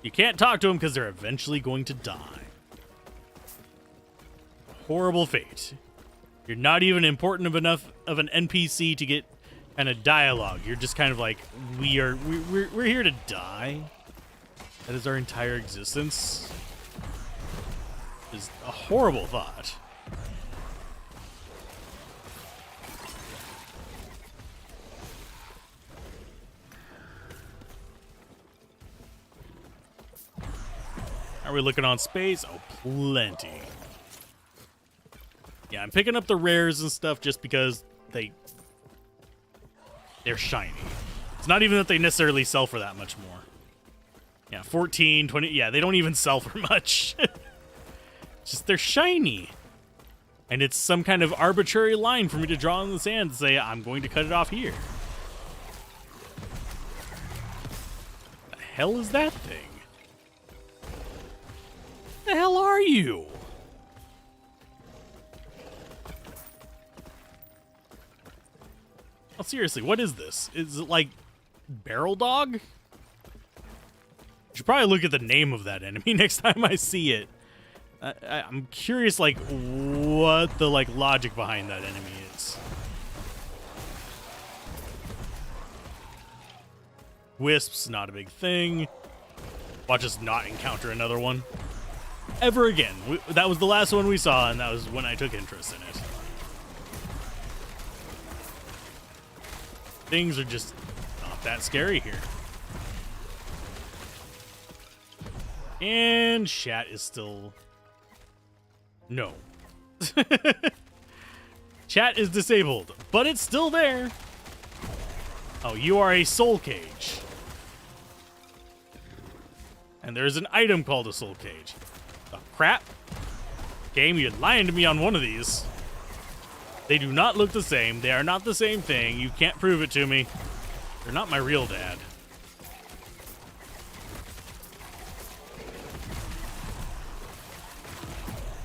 You can't talk to them because they're eventually going to die. Horrible fate. You're not even important enough of an NPC to get kind of dialogue. You're just kind of like, we're here to die. That is our entire existence. Is a horrible thought. Are we looking on space? Oh, plenty. Yeah, I'm picking up the rares and stuff just because they're shiny. It's not even that they necessarily sell for that much more. Yeah, 14, 20, yeah, they don't even sell for much. Just they're shiny. And it's some kind of arbitrary line for me to draw in the sand and say, I'm going to cut it off here. The hell is that thing? The hell are you? Oh, seriously, what is this? Is it like Barrel Dog? Should probably look at the name of that enemy next time I see it. I'm curious, like, what the logic behind that enemy is. Wisps, not a big thing. Watch us not encounter another one ever again. That was the last one we saw, and that was when I took interest in it. Things are just not that scary here. And chat is still... No. Chat is disabled, but it's still there. Oh, you are a soul cage. And there's an item called a soul cage. Oh, crap. Game, you're lying to me on one of these. They do not look the same. They are not the same thing. You can't prove it to me. They're not my real dad.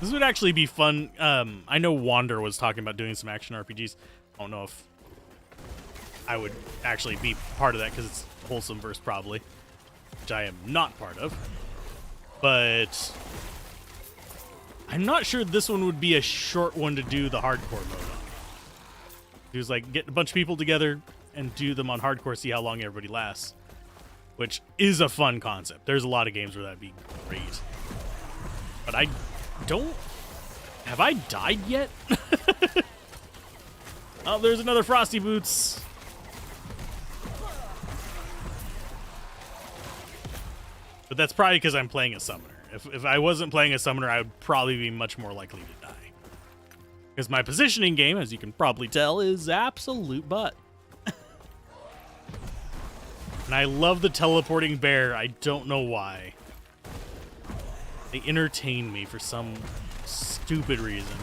This would actually be fun. I know Wander was talking about doing some action RPGs. I don't know if I would actually be part of that because it's wholesome verse probably, which I am not part of. But I'm not sure this one would be a short one to do the hardcore mode on. He was like, get a bunch of people together and do them on hardcore, see how long everybody lasts, which is a fun concept. There's a lot of games where that'd be great. But I don't... Have I died yet? Oh, there's another Frosty Boots. But that's probably because I'm playing a summoner. If I wasn't playing a summoner, I would probably be much more likely to die. Because my positioning game, as you can probably tell, is absolute butt. And I love the teleporting bear. I don't know why. They entertain me for some stupid reason.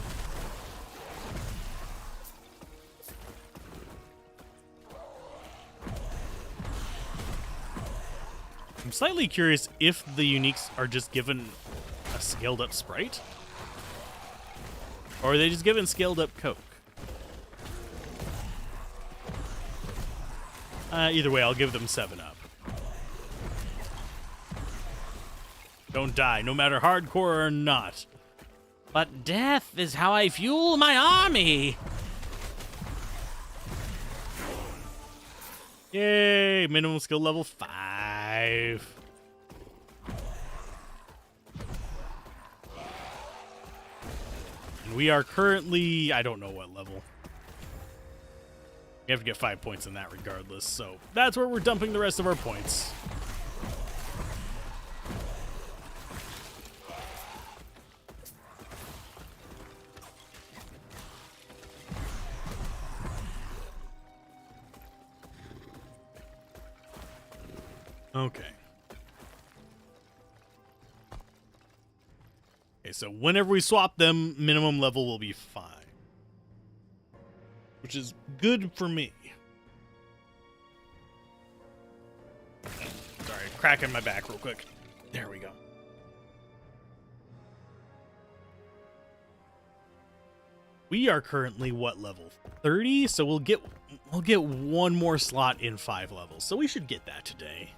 I'm slightly curious if the uniques are just given a scaled up sprite, or are they just given scaled up Coke? Either way, I'll give them 7-Up. Don't die, no matter hardcore or not. But death is how I fuel my army. Yay, minimum skill level 5. And we are currently, I don't know what level. You have to get 5 points in that regardless, so that's where we're dumping the rest of our points. Okay. Okay, so whenever we swap them, minimum level will be 5. Which is good for me. Sorry, cracking my back real quick. There we go. We are currently what level? 30, so we'll get one more slot in 5 levels. So we should get that today.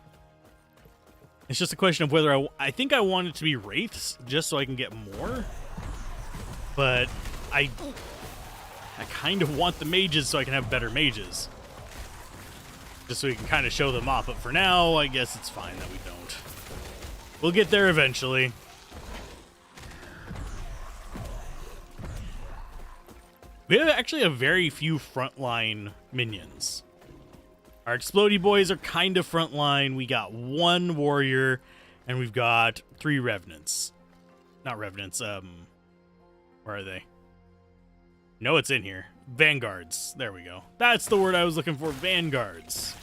It's just a question of whether I think I want it to be wraiths just so I can get more. But I kind of want the mages so I can have better mages. Just so we can kind of show them off. But for now, I guess it's fine that we don't. We'll get there eventually. We have actually a very few frontline minions. Our Explodey boys are kind of frontline. We got 1 warrior, and we've got 3 revenants. Not revenants, where are they? No, it's in here. Vanguards. There we go. That's the word I was looking for. Vanguards.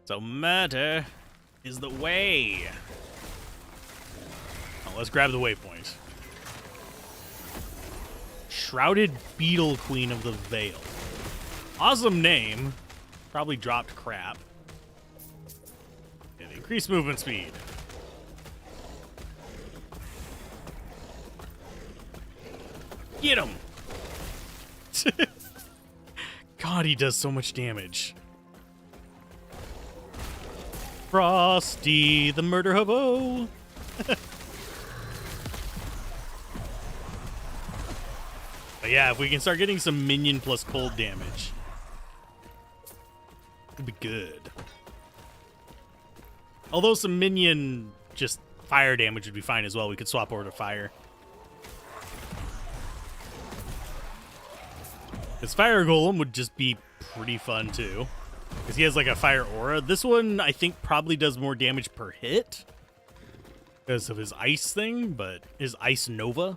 So murder is the way. Oh, let's grab the waypoint. Shrouded Beetle Queen of the Veil. Awesome name. Probably dropped crap. And increased movement speed. Get him! God, he does so much damage. Frosty, the murder hobo. But yeah, if we can start getting some minion plus cold damage, it'd be good. Although some minion just fire damage would be fine as well. We could swap over to fire. His fire golem would just be pretty fun too, because he has like a fire aura. This one I think probably does more damage per hit because of his ice thing, but his ice nova,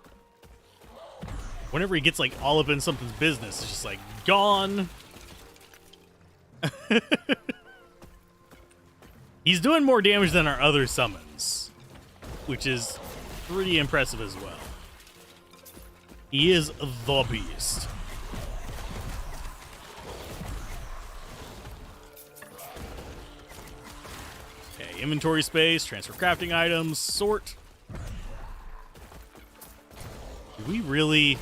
whenever he gets like all up in something's business, it's just like gone. He's doing more damage than our other summons, which is pretty impressive as well. He is the beast. Okay, inventory space, transfer crafting items, sort. Do we really?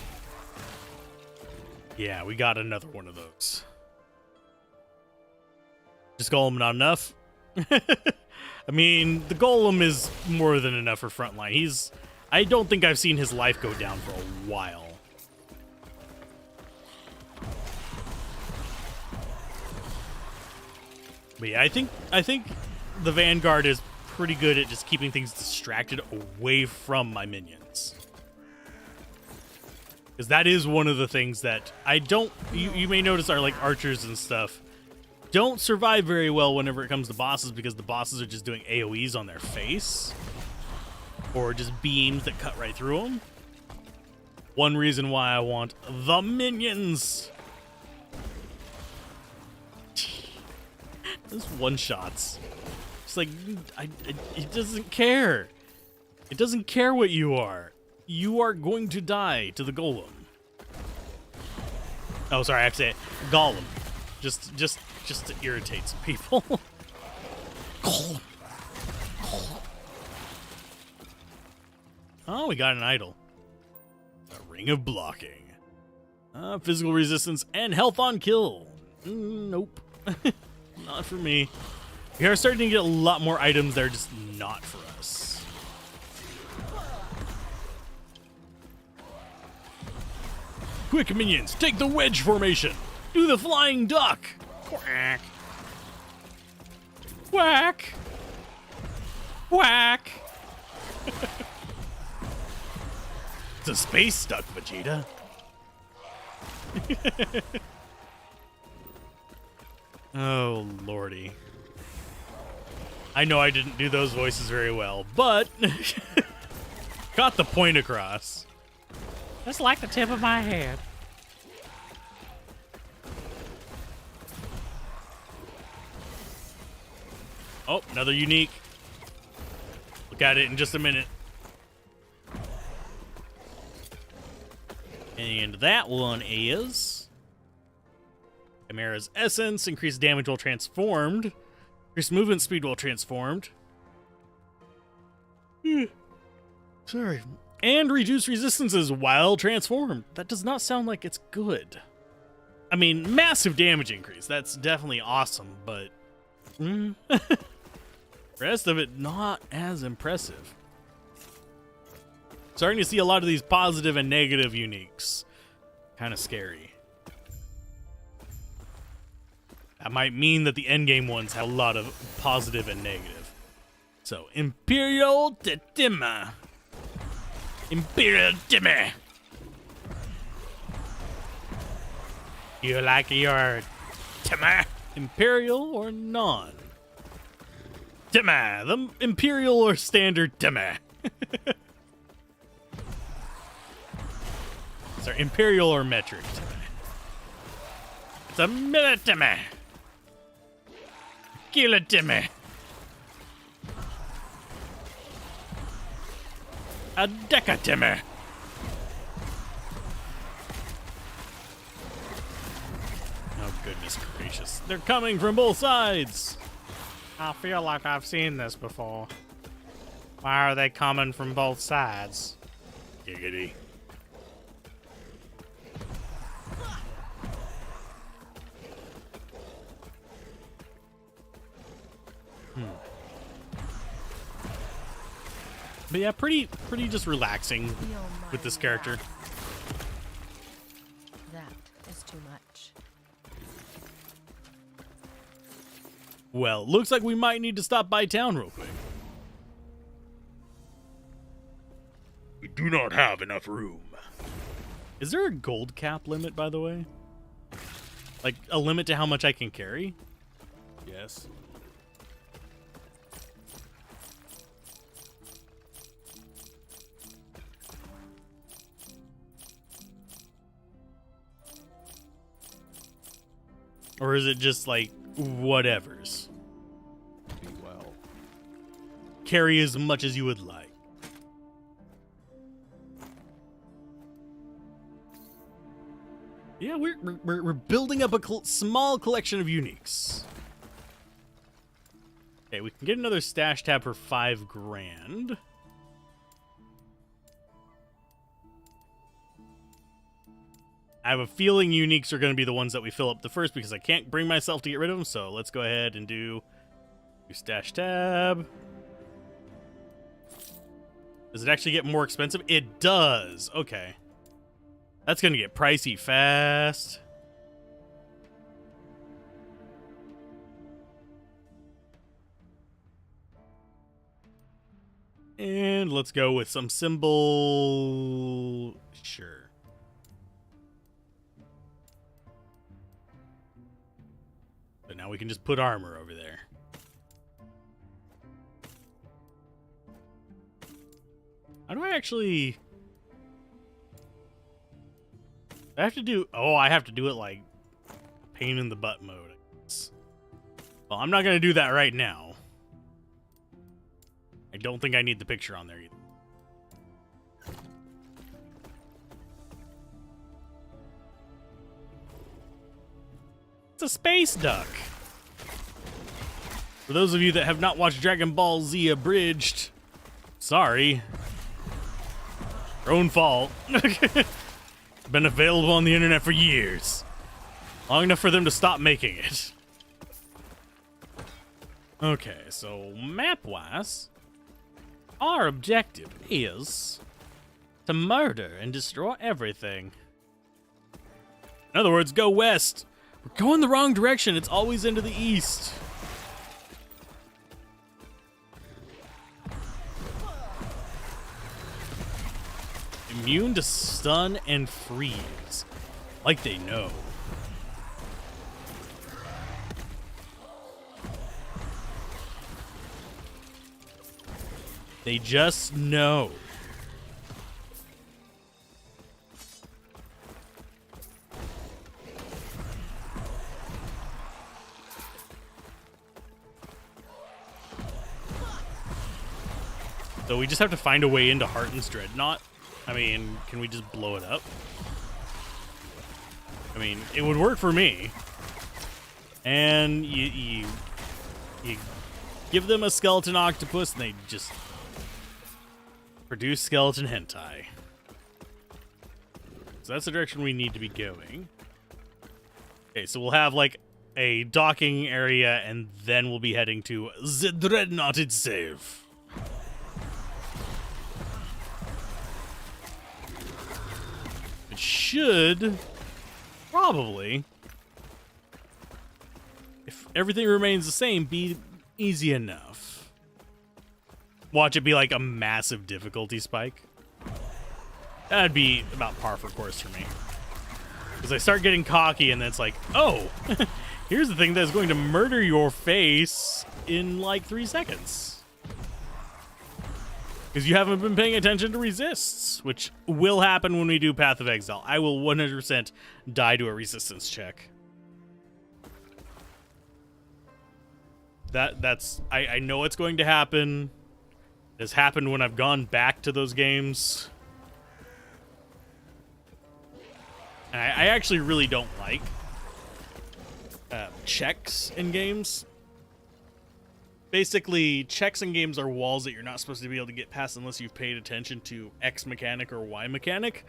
Yeah, we got another one of those. Just golem not enough? I mean, the golem is more than enough for frontline. I don't think I've seen his life go down for a while. But yeah, I think the Vanguard is pretty good at just keeping things distracted away from my minions. Because that is one of the things that I don't... You may notice our like archers and stuff don't survive very well whenever it comes to bosses, because the bosses are just doing AoEs on their face. Or just beams that cut right through them. One reason why I want the minions. Those one-shots. It's like, it doesn't care. It doesn't care what you are. You are going to die to the golem. Oh, sorry, I have to say it. Golem. Just to irritate some people. Golem. Oh, we got an idol. A ring of blocking. Physical resistance and health on kill. Nope. Not for me. We are starting to get a lot more items that are just not for us. Quick, minions, take the wedge formation. Do the flying duck. Quack. Quack. Quack. It's a space duck, Vegeta. Oh, lordy. I know I didn't do those voices very well, but got the point across. Just like the tip of my head. Oh, another unique. Look at it in just a minute. And that one is Chimera's Essence. Increased damage while transformed. Increased movement speed while transformed. Sorry. And reduce resistances while transformed. That does not sound like it's good. I mean, massive damage increase. That's definitely awesome, but... rest of it, not as impressive. Starting to see a lot of these positive and negative uniques. Kind of scary. That might mean that the endgame ones have a lot of positive and negative. So, Imperial Tetima. Imperial Timmy. You like your Timmy? Imperial or non? Timmy. The Imperial or standard Timmy? Sorry, Imperial or metric Timmy? It's a minute Timmy. Kilo Timmy. A deca Timmy. Oh, goodness gracious. They're coming from both sides. I feel like I've seen this before. Why are they coming from both sides? Giggity. But yeah, pretty just relaxing with this character. That is too much. Well, looks like we might need to stop by town real quick. We do not have enough room. Is there a gold cap limit, by the way? Like, a limit to how much I can carry? Yes. Or is it just, like, whatevers? Be well. Carry as much as you would like. Yeah, we're building up a small collection of uniques. Okay, we can get another stash tab for 5 grand. I have a feeling uniques are going to be the ones that we fill up the first because I can't bring myself to get rid of them. So let's go ahead and do stash tab. Does it actually get more expensive? It does. Okay. That's going to get pricey fast. And let's go with some symbol. Sure. So now we can just put armor over there. How do I actually... I have to do... Oh, I have to do it like pain in the butt mode. Well, I'm not going to do that right now. I don't think I need the picture on there either. It's a space duck. For those of you that have not watched Dragon Ball Z Abridged, sorry. Your own fault. Been available on the internet for years. Long enough for them to stop making it. Okay, so map-wise, our objective is to murder and destroy everything. In other words, go west. We're going the wrong direction. It's always into the east. Immune to stun and freeze. Like they know. They just know. So we just have to find a way into Harton's Dreadnought. I mean, can we just blow it up? I mean, it would work for me. And you give them a skeleton octopus and they just produce skeleton hentai. So that's the direction we need to be going. Okay, so we'll have like a docking area and then we'll be heading to the Dreadnought itself. It should probably everything remains the same, be easy enough. Watch it be like a massive difficulty spike. That'd be about par for course for me. Because I start getting cocky and then it's like, oh, here's the thing that's going to murder your face in like 3 seconds. Because you haven't been paying attention to resists, which will happen when we do Path of Exile. I will 100% die to a resistance check. I know it's going to happen. It has happened when I've gone back to those games. And I actually really don't like checks in games. Basically, checks in games are walls that you're not supposed to be able to get past unless you've paid attention to X mechanic or Y mechanic.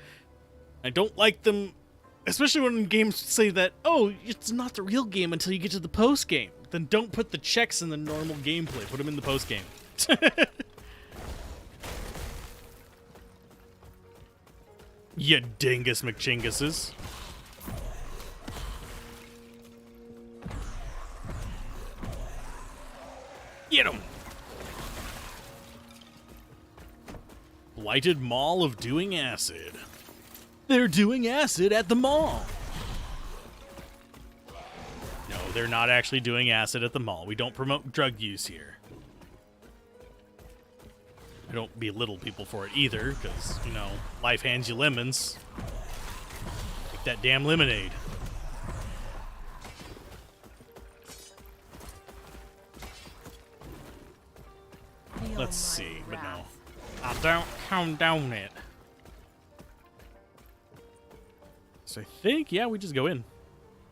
I don't like them, especially when games say that, oh, it's not the real game until you get to the post game. Then don't put the checks in the normal gameplay. Put them in the post game. You dingus McChinguses. Get him! Blighted Mall of Doing Acid. They're doing acid at the mall. No, they're not actually doing acid at the mall. We don't promote drug use here. I don't belittle people for it either, because, you know, life hands you lemons. Take that damn lemonade. Let's see, but no. I don't condone it. So I think, yeah, we just go in.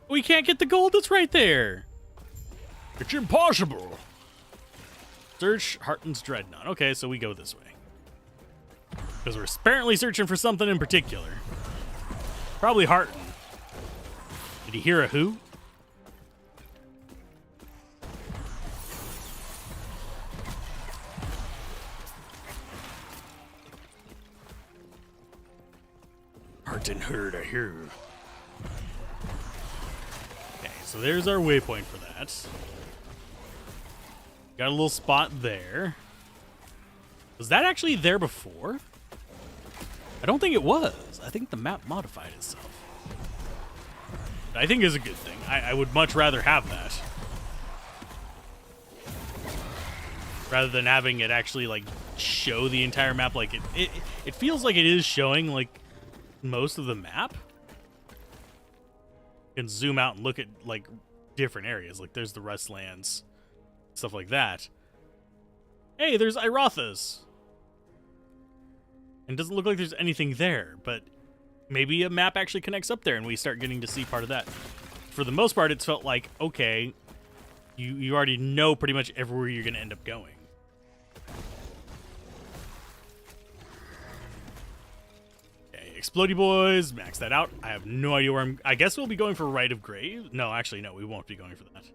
We can't get the gold that's right there. It's impossible. Search Harton's Dreadnought. Okay, so we go this way. Because we're apparently searching for something in particular. Probably Harton. Did he hear a who? Harton heard a who. Okay, so there's our waypoint for that. Got a little spot there. Was that actually there before? I don't think it was. I think the map modified itself. I think is a good thing. I would much rather have that. Rather than having it actually, like, show the entire map. Like, it feels like it is showing, like, most of the map. You can zoom out and look at, like, different areas. Like, there's the Rustlands. Stuff like that. Hey, there's aRPGs. And it doesn't look like there's anything there, but maybe a map actually connects up there and we start getting to see part of that. For the most part, it's felt like, okay, you already know pretty much everywhere you're going to end up going. Okay, Explodey Boys, max that out. I have no idea where I guess we'll be going for Rite of Grave. No, actually, no, we won't be going for that.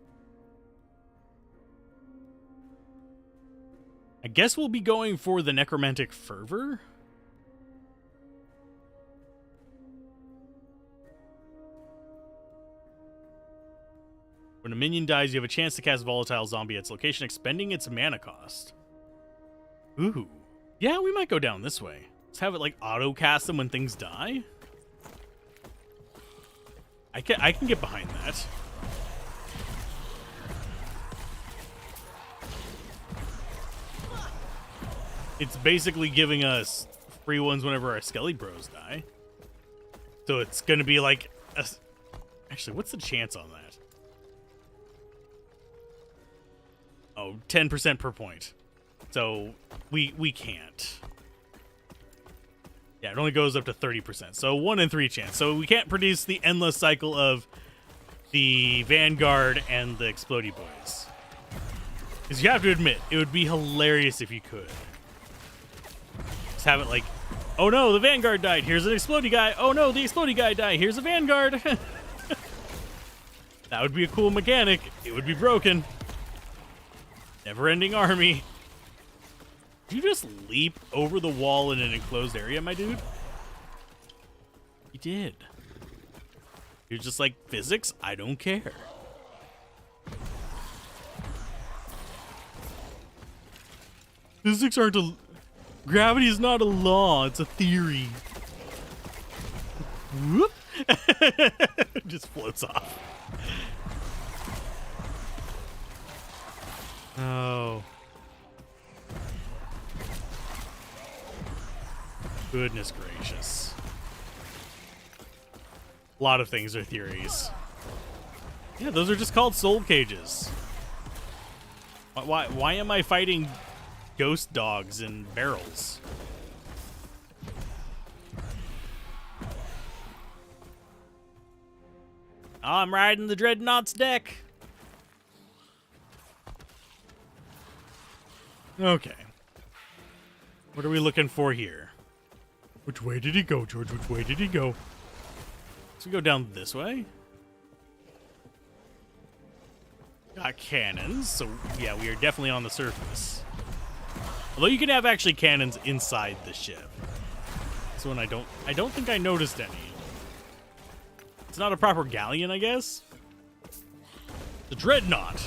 I guess we'll be going for the Necromantic Fervor. When a minion dies, you have a chance to cast Volatile Zombie at its location, expending its mana cost. Ooh. Yeah, we might go down this way. Let's have it, like, auto-cast them when things die. I can get behind that. It's basically giving us free ones whenever our Skelly Bros die. So it's going to be like... Actually, what's the chance on that? Oh, 10% per point. So we can't. Yeah, it only goes up to 30%. So 1 in 3 chance. So we can't produce the endless cycle of the Vanguard and the Explodey Boys. Because you have to admit, it would be hilarious if you could. Just have it like, oh no, the Vanguard died. Here's an Explodey guy. Oh no, the Explodey guy died. Here's a Vanguard. That would be a cool mechanic. It would be broken. Never-ending army. Did you just leap over the wall in an enclosed area, my dude? You did. You're just like, physics? I don't care. Physics aren't a... Gravity is not a law, it's a theory. Whoop! Just floats off. Oh. Goodness gracious. A lot of things are theories. Yeah, those are just called soul cages. Why am I fighting ghost dogs in barrels? I'm riding the Dreadnought's deck. Okay. What are we looking for here? Which way did he go, George? Which way did he go? Let's go down this way. Got cannons, so yeah, we are definitely on the surface. Although you can have actually cannons inside the ship. So when I don't think I noticed any. It's not a proper galleon, I guess. The Dreadnought.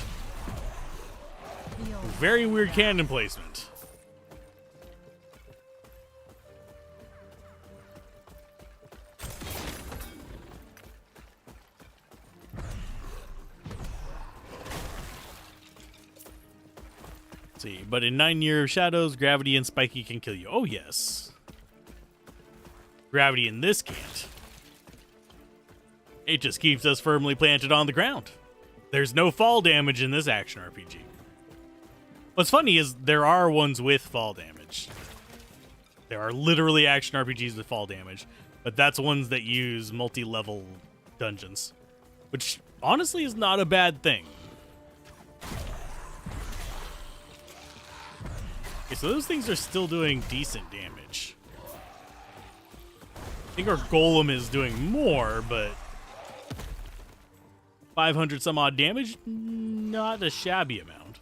Very weird cannon placement. Let's see, but in 9 Year Shadows, gravity and spiky can kill you. Oh, yes. Gravity in this can't. It just keeps us firmly planted on the ground. There's no fall damage in this action RPG. What's funny is there are ones with fall damage. There are literally action RPGs with fall damage, but that's ones that use multi-level dungeons, which honestly is not a bad thing. Okay, so those things are still doing decent damage. I think our golem is doing more, but 500 some odd damage, not a shabby amount.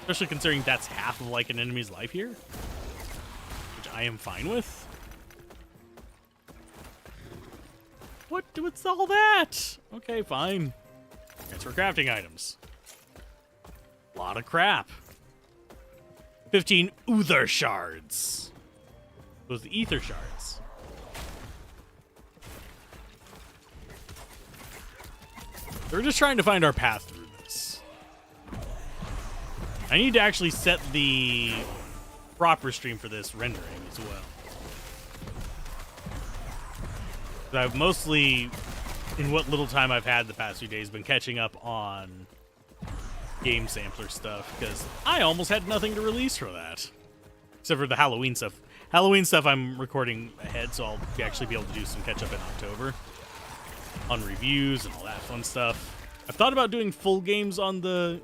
Especially considering that's half of like an enemy's life here, which I am fine with. What's all that? Okay, fine. It's for crafting items. A lot of crap. 15 Uther shards. Those are the ether shards. We're just trying to find our path through this. I need to actually set the proper stream for this rendering as well. I've mostly, in what little time I've had the past few days, been catching up on game sampler stuff, because I almost had nothing to release for that. Except for the Halloween stuff. Halloween stuff I'm recording ahead, so I'll actually be able to do some catch-up in October. On reviews and all that fun stuff. I've thought about doing full games on the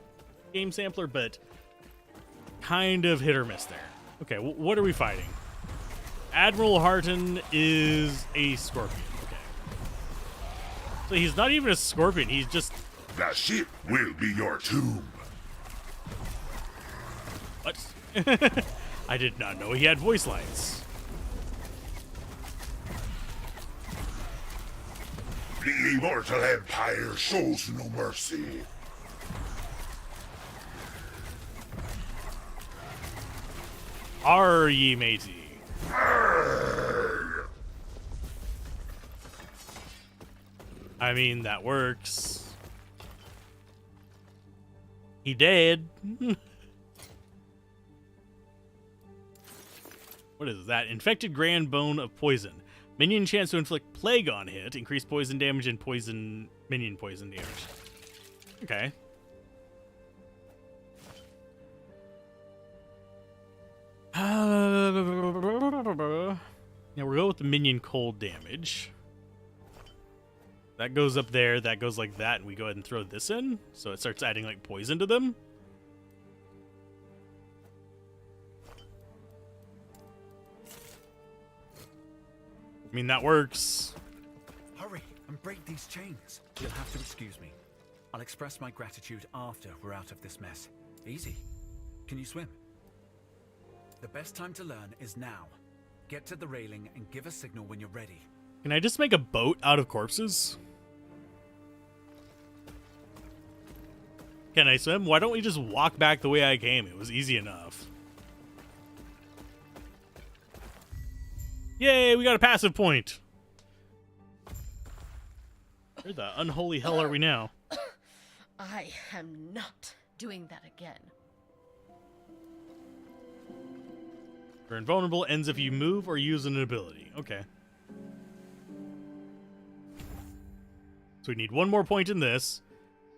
game sampler, but kind of hit or miss there. Okay, what are we fighting? Admiral Harton is a scorpion. Okay. So he's not even a scorpion, he's just... The ship will be your tomb. What? I did not know he had voice lines. The immortal empire shows no mercy. Are ye matey? I mean, that works. He dead. What is that? Infected Grand Bone of Poison. Minion chance to inflict plague on hit. Increase poison damage and poison minion poison damage. Okay. Yeah, we'll go with the minion cold damage. That goes up there, that goes like that, and we go ahead and throw this in, so it starts adding like poison to them. I mean, that works. Hurry and break these chains. You'll have to excuse me. I'll express my gratitude after we're out of this mess. Easy. Can you swim? The best time to learn is now. Get to the railing and give a signal when you're ready. Can I just make a boat out of corpses? Can I swim? Why don't we just walk back the way I came? It was easy enough. Yay, we got a passive point. Where the unholy hell are we now? I am not doing that again. You're invulnerable, ends if you move or use an ability. Okay. So we need one more point in this,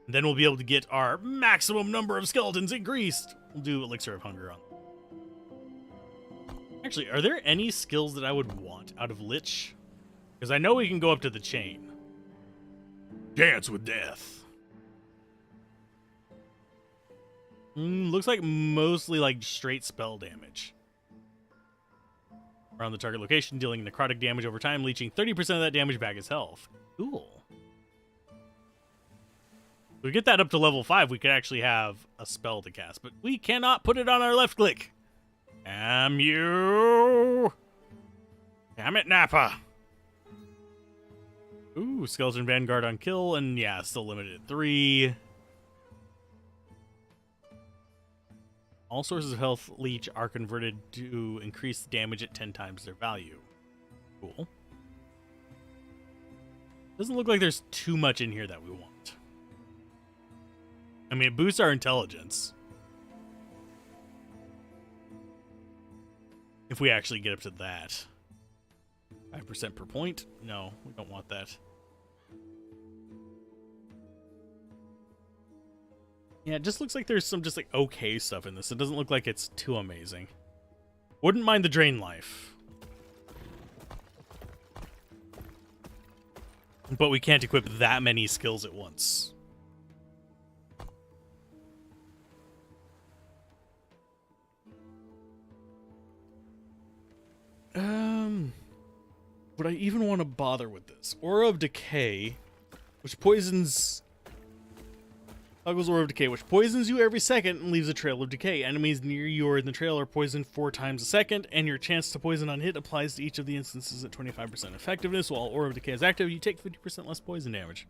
and then we'll be able to get our maximum number of skeletons increased. We'll do Elixir of Hunger on. Actually, are there any skills that I would want out of Lich? Because I know we can go up to the chain. Dance with death. Looks like mostly like straight spell damage. Around the target location, dealing necrotic damage over time, leeching 30% of that damage back as health. Cool. If we get that up to level 5, we could actually have a spell to cast, but we cannot put it on our left click. Damn you! Damn it, Nappa! Ooh, Skeleton Vanguard on kill, and yeah, still limited at 3. All sources of health leech are converted to increase damage at 10 times their value. Cool. Doesn't look like there's too much in here that we want. I mean, it boosts our intelligence. If we actually get up to that. 5% per point? No, we don't want that. Yeah, it just looks like there's some just like okay stuff in this. It doesn't look like it's too amazing. Wouldn't mind the drain life. But we can't equip that many skills at once. Would I even want to bother with this? Aura of Decay, which poisons... Toggles Aura of Decay, which poisons you every second and leaves a trail of decay. Enemies near you or in the trail are poisoned 4 times a second, and your chance to poison on hit applies to each of the instances at 25% effectiveness. While Aura of Decay is active, you take 50% less poison damage.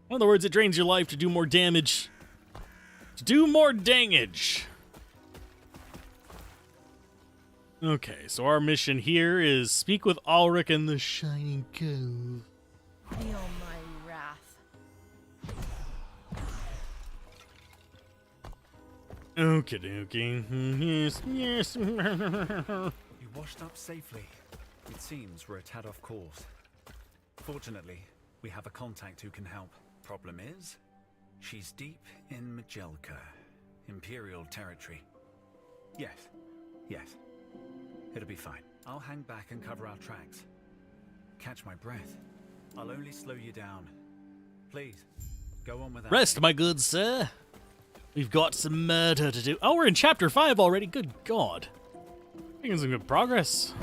In other words, it drains your life to do more damage. To do more damage! Okay, so our mission here is speak with Ulrich in the Shining Cove. Feel my wrath. Okie dokie. Yes, yes. You washed up safely. It seems we're a tad off course. Fortunately, we have a contact who can help. Problem is, she's deep in Majelka, Imperial territory. Yes. It'll be fine. I'll hang back and cover our tracks. Catch my breath. I'll only slow you down. Please, go on without Rest, my good sir. We've got some murder to do. Oh, we're in chapter 5 already. Good God. Making some good progress.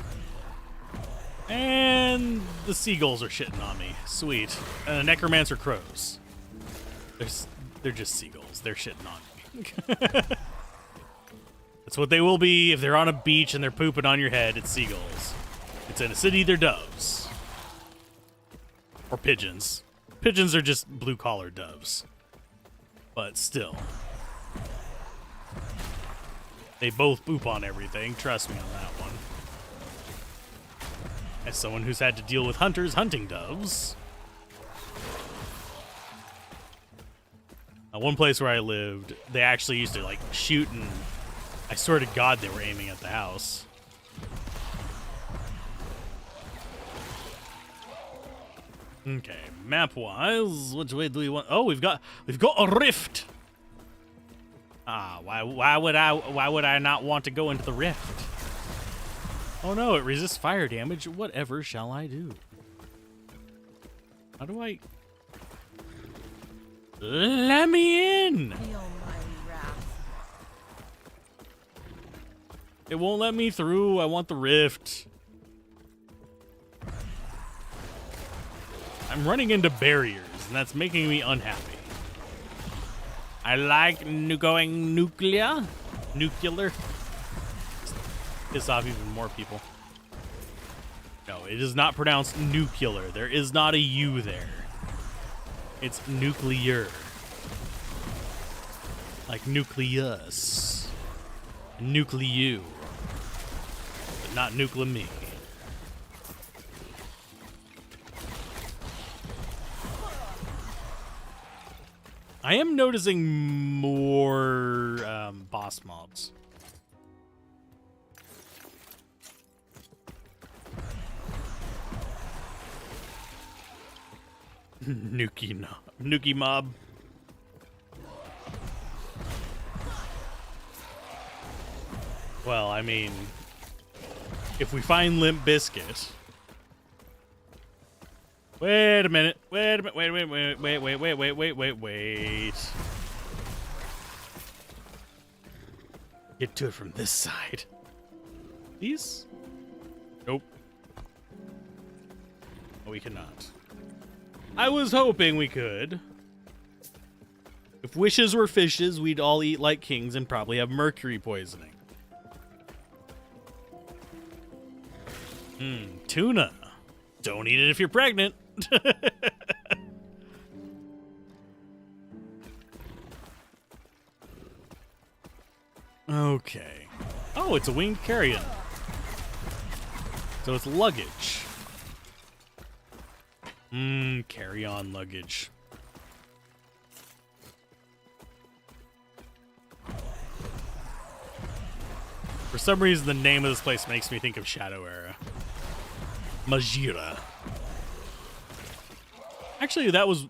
And the seagulls are shitting on me. Sweet. Necromancer crows. They're just seagulls. They're shitting on me. That's what they will be if they're on a beach and they're pooping on your head. It's seagulls. It's in a city, they're doves. Or pigeons. Pigeons are just blue-collar doves. But still. They both poop on everything. Trust me on that one. As someone who's had to deal with hunters hunting doves. One place where I lived, they actually used to like shoot, and I swear to God they were aiming at the house. Okay, map-wise, which way do we want? Oh, we've got a rift. Ah, why would I not want to go into the rift? Oh no, it resists fire damage. Whatever shall I do? How do I? Let me in. Feel my wrath. It won't let me through. I want the rift. I'm running into barriers, and that's making me unhappy. I like going nuclear. Piss off even more people. No, it is not pronounced nuclear. There is not a U there. It's nuclear. Like nucleus. Nucleu. But not nuclear me. I am noticing more boss mobs. Nuki mob. Well, I mean, if we find Limp Bizkit. Wait a minute. Wait. Get to it from this side. These? Nope. Oh, we cannot. I was hoping we could. If wishes were fishes, we'd all eat like kings and probably have mercury poisoning. Tuna. Don't eat it if you're pregnant. Okay. Oh, it's a winged carrion. So it's luggage. Carry-on luggage. For some reason, the name of this place makes me think of Shadow Era. Majira. Actually, that was...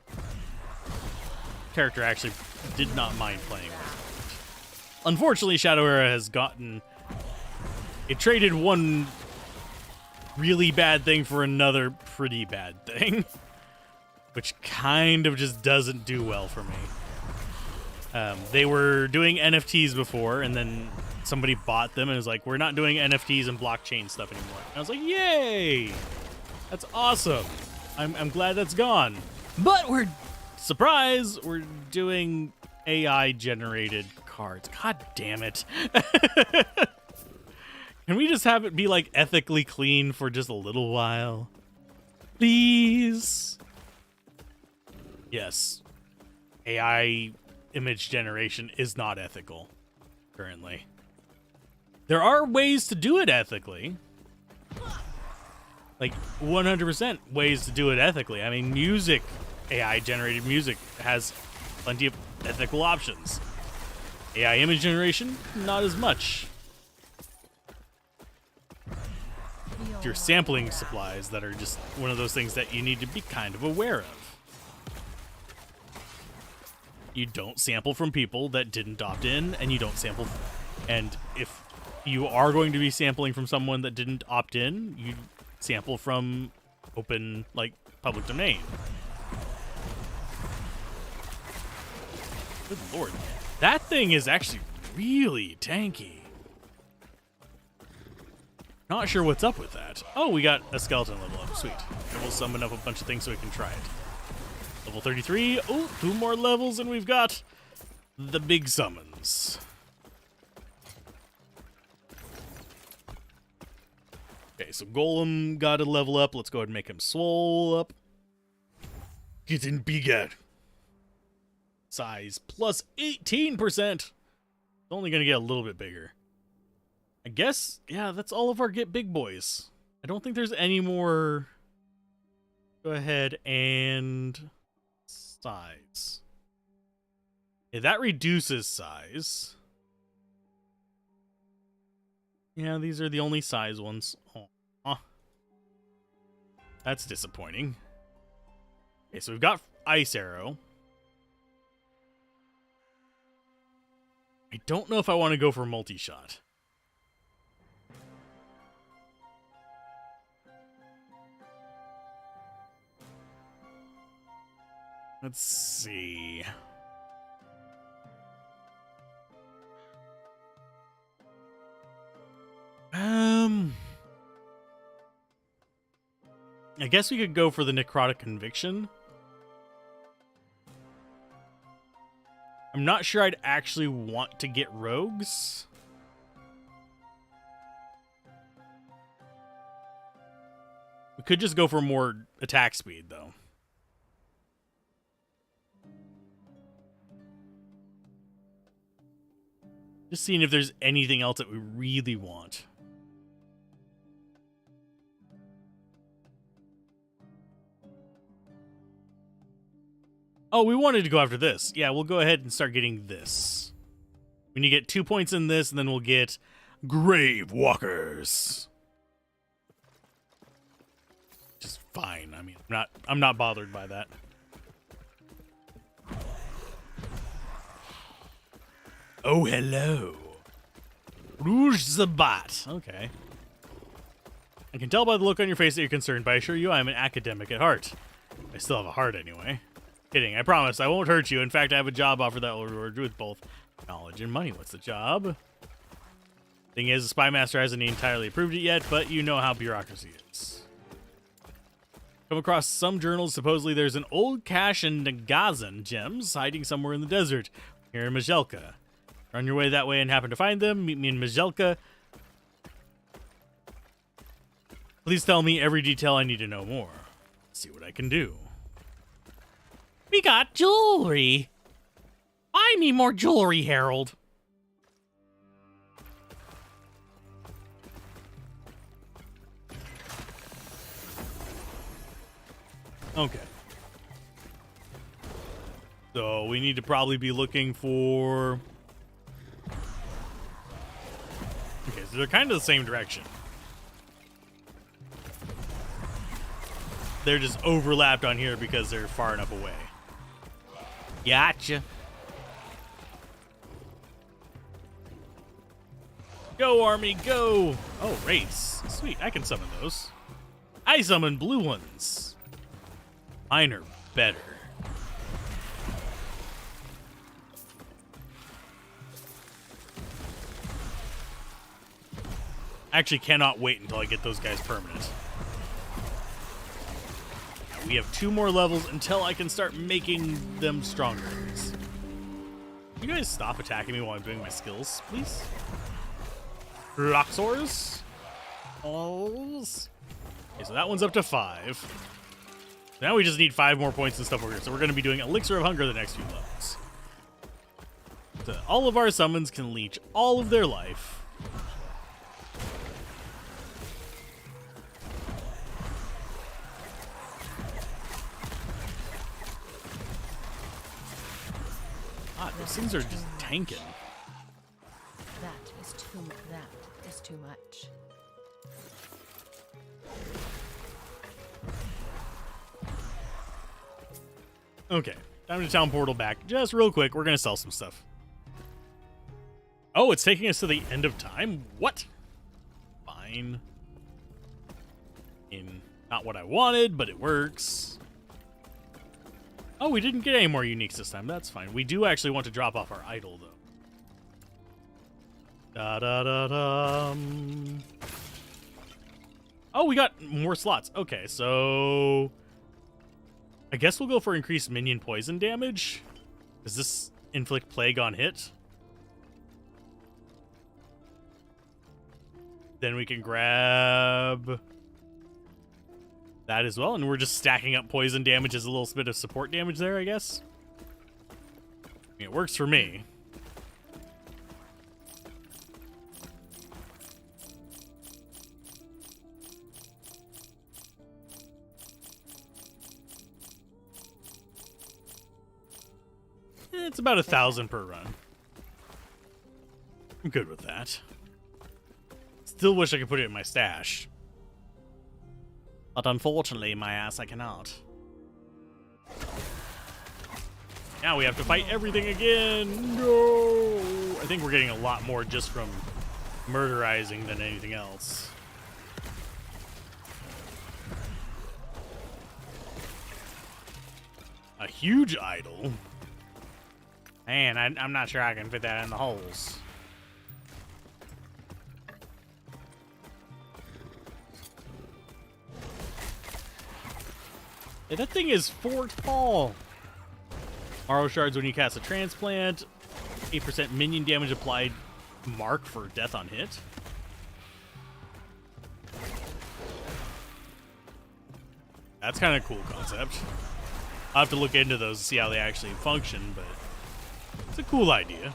character actually did not mind playing with. Unfortunately, Shadow Era has gotten... it traded one really bad thing for another pretty bad thing. Which kind of just doesn't do well for me. They were doing NFTs before, and then somebody bought them and was like, we're not doing NFTs and blockchain stuff anymore. And I was like, yay! That's awesome. I'm glad that's gone. But we're... surprise! We're doing AI-generated cards. God damn it. Can we just have it be, like, ethically clean for just a little while? Please? Yes. AI image generation is not ethical, currently. There are ways to do it ethically. Like, 100% ways to do it ethically. I mean, music, AI-generated music, has plenty of ethical options. AI image generation, not as much. Your sampling supplies that are just one of those things that you need to be kind of aware of. You don't sample from people that didn't opt in, and you don't sample... and if you are going to be sampling from someone that didn't opt in, you sample from open, like, public domain. Good lord. That thing is actually really tanky. Not sure what's up with that. Oh, we got a skeleton level up. Sweet. And we'll summon up a bunch of things so we can try it. Level 33. Oh, 2 more levels and we've got the big summons. Okay, so Golem got to level up. Let's go ahead and make him swole up. Getting bigger. Size plus 18%. It's only going to get a little bit bigger. I guess, yeah, that's all of our get big boys. I don't think there's any more. Go ahead and size. Yeah, that reduces size. Yeah, these are the only size ones. Oh, that's disappointing. Okay, so we've got Ice Arrow. I don't know if I want to go for multi-shot. Let's see. I guess we could go for the Necrotic Conviction. I'm not sure I'd actually want to get rogues. We could just go for more attack speed, though. Just seeing if there's anything else that we really want. Oh, we wanted to go after this. Yeah, we'll go ahead and start getting this. When you get 2 points in this, and then we'll get Grave Walkers. Just fine. I mean, I'm not bothered by that. Oh, hello. Rouge the Bot. Okay. I can tell by the look on your face that you're concerned, but I assure you I'm an academic at heart. I still have a heart anyway. Kidding, I promise. I won't hurt you. In fact, I have a job offer that will reward you with both knowledge and money. What's the job? Thing is, the Spy Master hasn't entirely approved it yet, but you know how bureaucracy is. Come across some journals. Supposedly there's an old cache in Nagazan gems hiding somewhere in the desert, here in Majelka. On your way that way and happen to find them, meet me in Majelka. Please tell me every detail I need to know more. Let's see what I can do. We got jewelry. Buy me more jewelry, Harold. Okay. So we need to probably be looking for... Okay, so they're kind of the same direction. They're just overlapped on here because they're far enough away. Gotcha. Go, army, go! Oh, race. Sweet, I can summon those. I summon blue ones. Mine are better. Actually cannot wait until I get those guys permanent. Now, we have 2 more levels until I can start making them stronger. You guys stop attacking me while I'm doing my skills, please? Roxors. Okay, so that one's up to 5. Now we just need 5 more points and stuff over here. So we're going to be doing Elixir of Hunger the next few levels. So all of our summons can leech all of their life. Those things are just tanking. That is too much. Okay, time to town portal back. Just real quick, we're gonna sell some stuff. Oh, it's taking us to the end of time? What? Fine. Not what I wanted, but it works. Oh, we didn't get any more uniques this time. That's fine. We do actually want to drop off our idol, though. Da-da-da-dum. Oh, we got more slots. Okay, so... I guess we'll go for increased minion poison damage. Does this inflict plague on hit? Then we can grab... that as well, and we're just stacking up poison damage as a little bit of support damage there, I guess. I mean, it works for me. It's about 1,000 per run. I'm good with that. Still wish I could put it in my stash. But unfortunately, my ass, I cannot. Now we have to fight everything again. No! I think we're getting a lot more just from murderizing than anything else. A huge idol? Man, I'm not sure I can fit that in the holes. Yeah, that thing is 4 tall. Morrow shards when you cast a transplant. 8% minion damage applied. Mark for death on hit. That's kind of a cool concept. I'll have to look into those to see how they actually function, but it's a cool idea.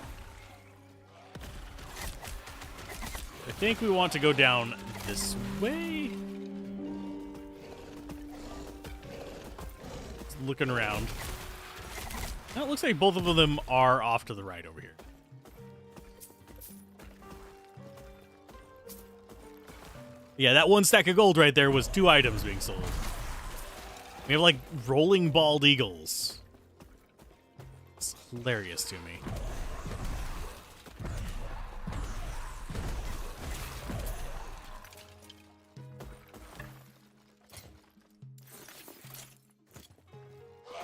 I think we want to go down this way. Just looking around. Now it looks like both of them are off to the right over here. Yeah, that one stack of gold right there was 2 items being sold. We have, like, rolling bald eagles. It's hilarious to me.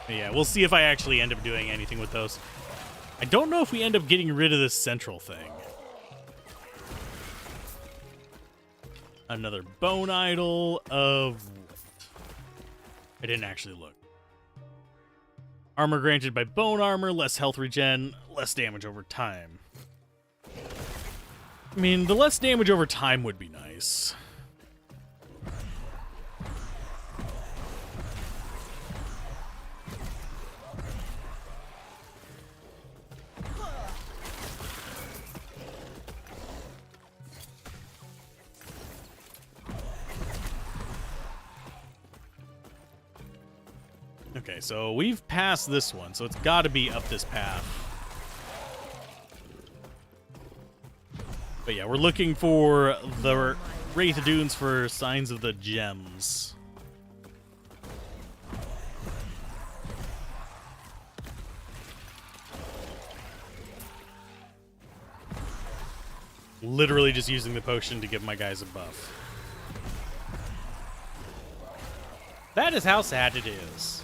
But yeah, we'll see if I actually end up doing anything with those. I don't know if we end up getting rid of this central thing. Another bone idol of what? I didn't actually look. Armor granted by bone armor, less health regen, less damage over time. I mean, the less damage over time would be nice. Okay, so we've passed this one, so it's got to be up this path. But yeah, we're looking for the Wraith Dunes for signs of the gems. Literally just using the potion to give my guys a buff. That is how sad it is.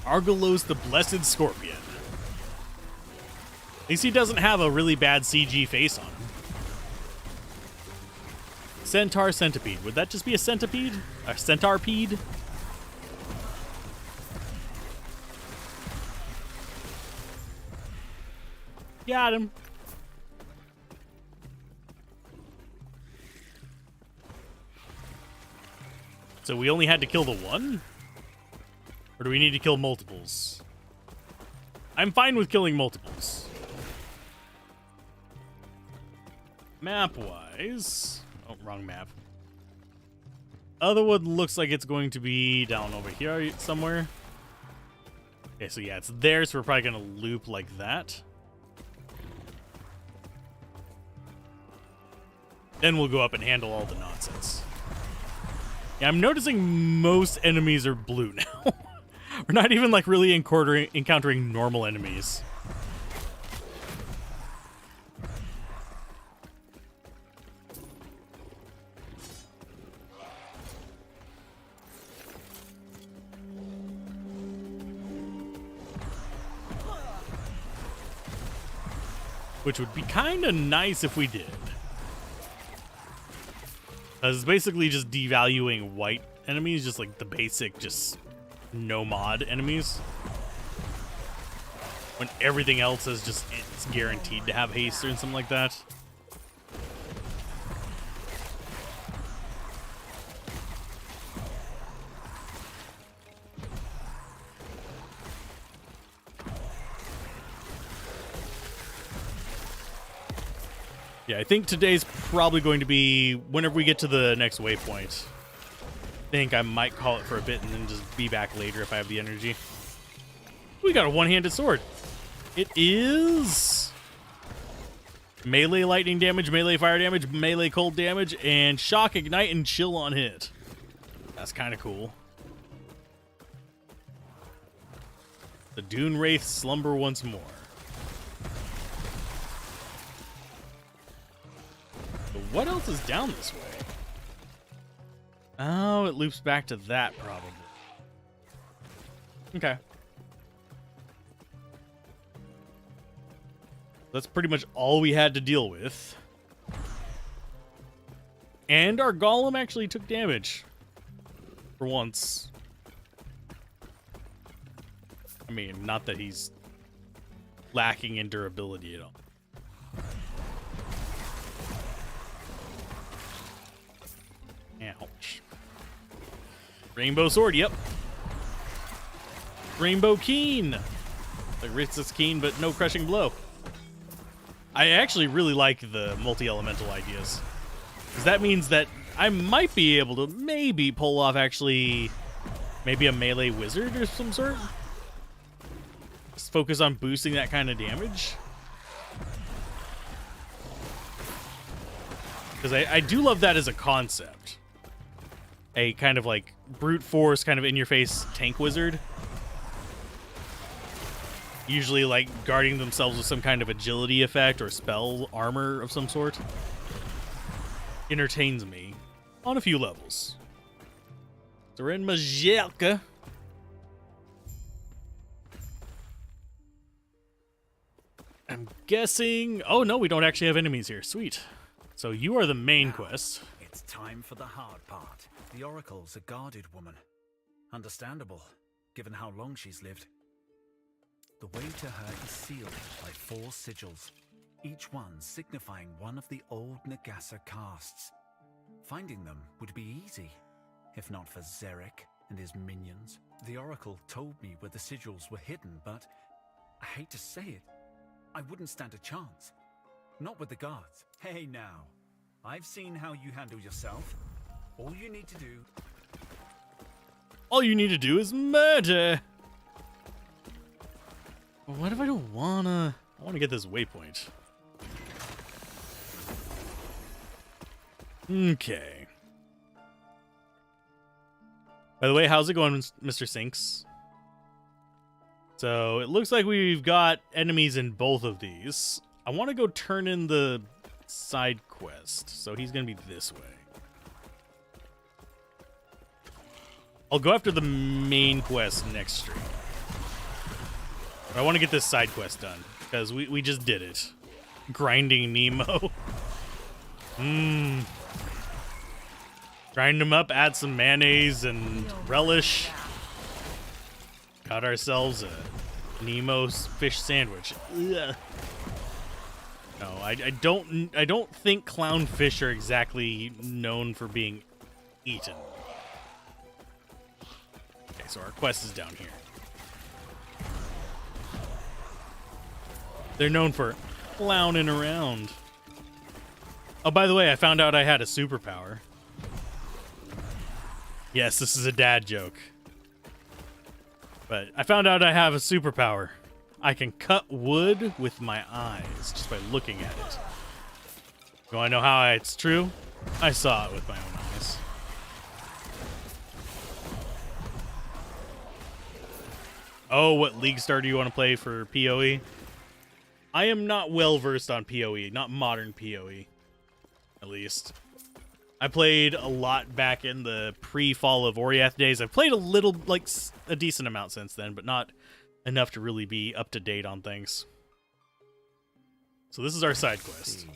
Argolos the Blessed Scorpion. At least he doesn't have a really bad CG face on him. Centaur Centipede. Would that just be a centipede? A centaurpede? Got him. So we only had to kill the one? Or do we need to kill multiples? I'm fine with killing multiples. Map-wise... Oh, wrong map. Other one looks like it's going to be down over here somewhere. Okay, so yeah, it's there, so we're probably going to loop like that. Then we'll go up and handle all the nonsense. Yeah, I'm noticing most enemies are blue now. We're not even, like, really encountering normal enemies. Which would be kind of nice if we did. Because it's basically just devaluing white enemies, just like the basic, just no mod enemies. When everything else is just, it's guaranteed to have haste or something like that. Yeah, I think today's probably going to be whenever we get to the next waypoint. I think I might call it for a bit and then just be back later if I have the energy. We got a one-handed sword. It is melee lightning damage, melee fire damage, melee cold damage, and shock, ignite, and chill on hit. That's kind of cool. The Dune Wraith slumber once more. But what else is down this way? Oh, it loops back to that, probably. Okay. That's pretty much all we had to deal with. And our golem actually took damage. For once. I mean, not that he's lacking in durability at all. Ouch. Rainbow sword, yep. Rainbow Keen. Like Ritz's keen, but no crushing blow. I actually really like the multi-elemental ideas. Because that means that I might be able to maybe pull off actually maybe a melee wizard or some sort. Just focus on boosting that kind of damage. Because I do love that as a concept. A kind of like brute force, kind of in-your-face tank wizard. Usually like guarding themselves with some kind of agility effect or spell armor of some sort. Entertains me on a few levels. So we're in Majelka. I'm guessing... Oh, no, we don't actually have enemies here. Sweet. So you are the main quest. It's time for the hard part. The Oracle's a guarded woman. Understandable, given how long she's lived. The way to her is sealed by 4 sigils, each one signifying one of the old Nagasa castes. Finding them would be easy, if not for Zarek and his minions. The Oracle told me where the sigils were hidden, but I hate to say it, I wouldn't stand a chance. Not with the guards. Hey now, I've seen how you handle yourself. All you need to do... All you need to do is murder. What if I don't wanna... I wanna get this waypoint. Okay. By the way, how's it going, Mr. Sinks? So, it looks like we've got enemies in both of these. I want to go turn in the side quest. So, he's going to be this way. I'll go after the main quest next stream. But I want to get this side quest done. Because we just did it. Grinding Nemo. Grind them up, add some mayonnaise and relish. Got ourselves a Nemo's fish sandwich. Ugh. No, I don't think clownfish are exactly known for being eaten. Okay, so our quest is down here. They're known for clowning around. Oh, by the way, I found out I had a superpower. Yes, this is a dad joke. But I found out I have a superpower. I can cut wood with my eyes just by looking at it. Do I know how it's true? I saw it with my own eyes. Oh, what League Star do you want to play for PoE? I am not well versed on PoE, not modern PoE, at least. I played a lot back in the pre-Fall of Oriath days. I've played a little, like, a decent amount since then, but not enough to really be up to date on things. So this is our side quest.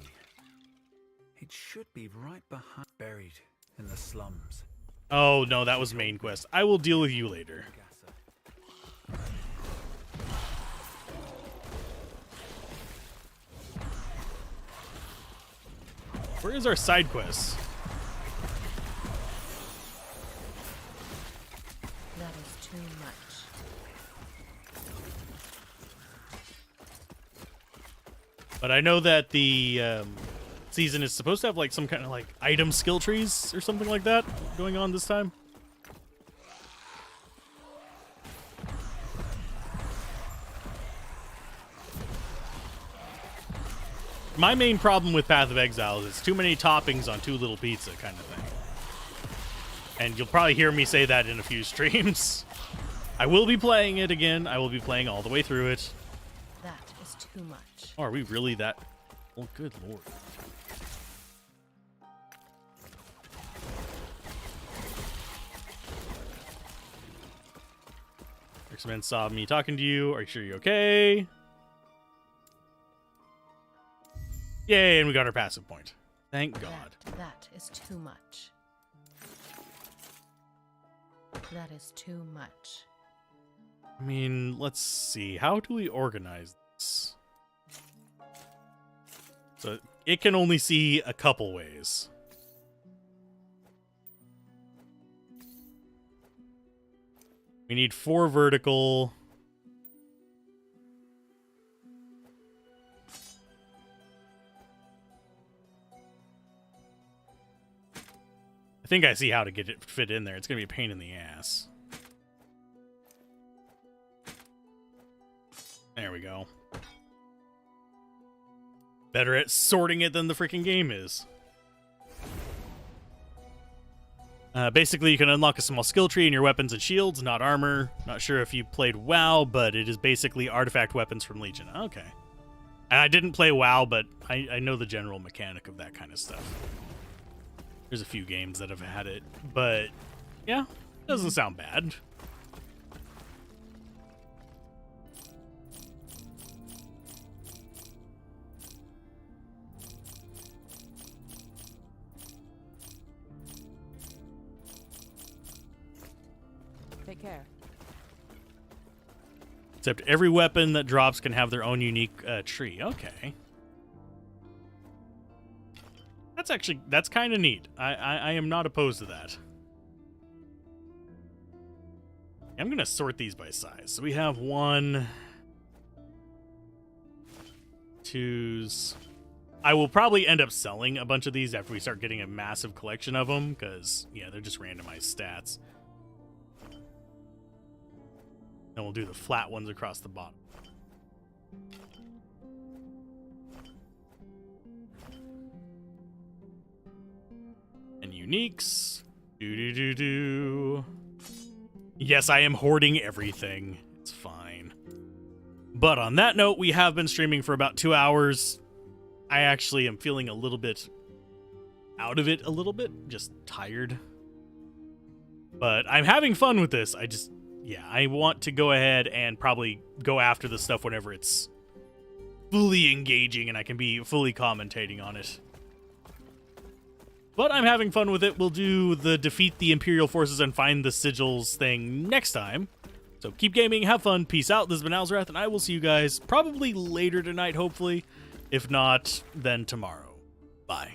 It should be right behind, buried in the slums. Oh, no, that was main quest. I will deal with you later. Where is our side quest? That is too much. But I know that the season is supposed to have like some kind of like item skill trees or something like that going on this time. My main problem with Path of Exile is it's too many toppings on too little pizza kind of thing. And you'll probably hear me say that in a few streams. I will be playing it again. I will be playing all the way through it. That is too much. Oh, are we really that... Oh, good lord. X-Men saw me talking to you. Are you sure you're okay? Yay, and we got our passive point. Thank God. That is too much. That is too much. I mean, let's see. How do we organize this? So it can only see a couple ways. We need 4 vertical. I think I see how to get it fit in there. It's going to be a pain in the ass. There we go. Better at sorting it than the freaking game is. Basically, you can unlock a small skill tree in your weapons and shields, not armor. Not sure if you played WoW, but it is basically artifact weapons from Legion. Okay. And I didn't play WoW, but I know the general mechanic of that kind of stuff. There's a few games that have had it, but yeah, doesn't sound bad. Take care. Except every weapon that drops can have their own unique tree. Okay. That's kind of neat. I am not opposed to that. I'm going to sort these by size. So we have 1, 2s. I will probably end up selling a bunch of these after we start getting a massive collection of them, because, yeah, they're just randomized stats. Then we'll do the flat ones across the bottom. And uniques. Do. Yes, I am hoarding everything. It's fine. But on that note, we have been streaming for about 2 hours. I actually am feeling a little bit out of it a little bit. Just tired. But I'm having fun with this. I want to go ahead and probably go after the stuff whenever it's fully engaging and I can be fully commentating on it. But I'm having fun with it. We'll do the defeat the Imperial forces and find the sigils thing next time. So keep gaming, have fun, peace out. This has been Alzorath, and I will see you guys probably later tonight, hopefully. If not, then tomorrow. Bye.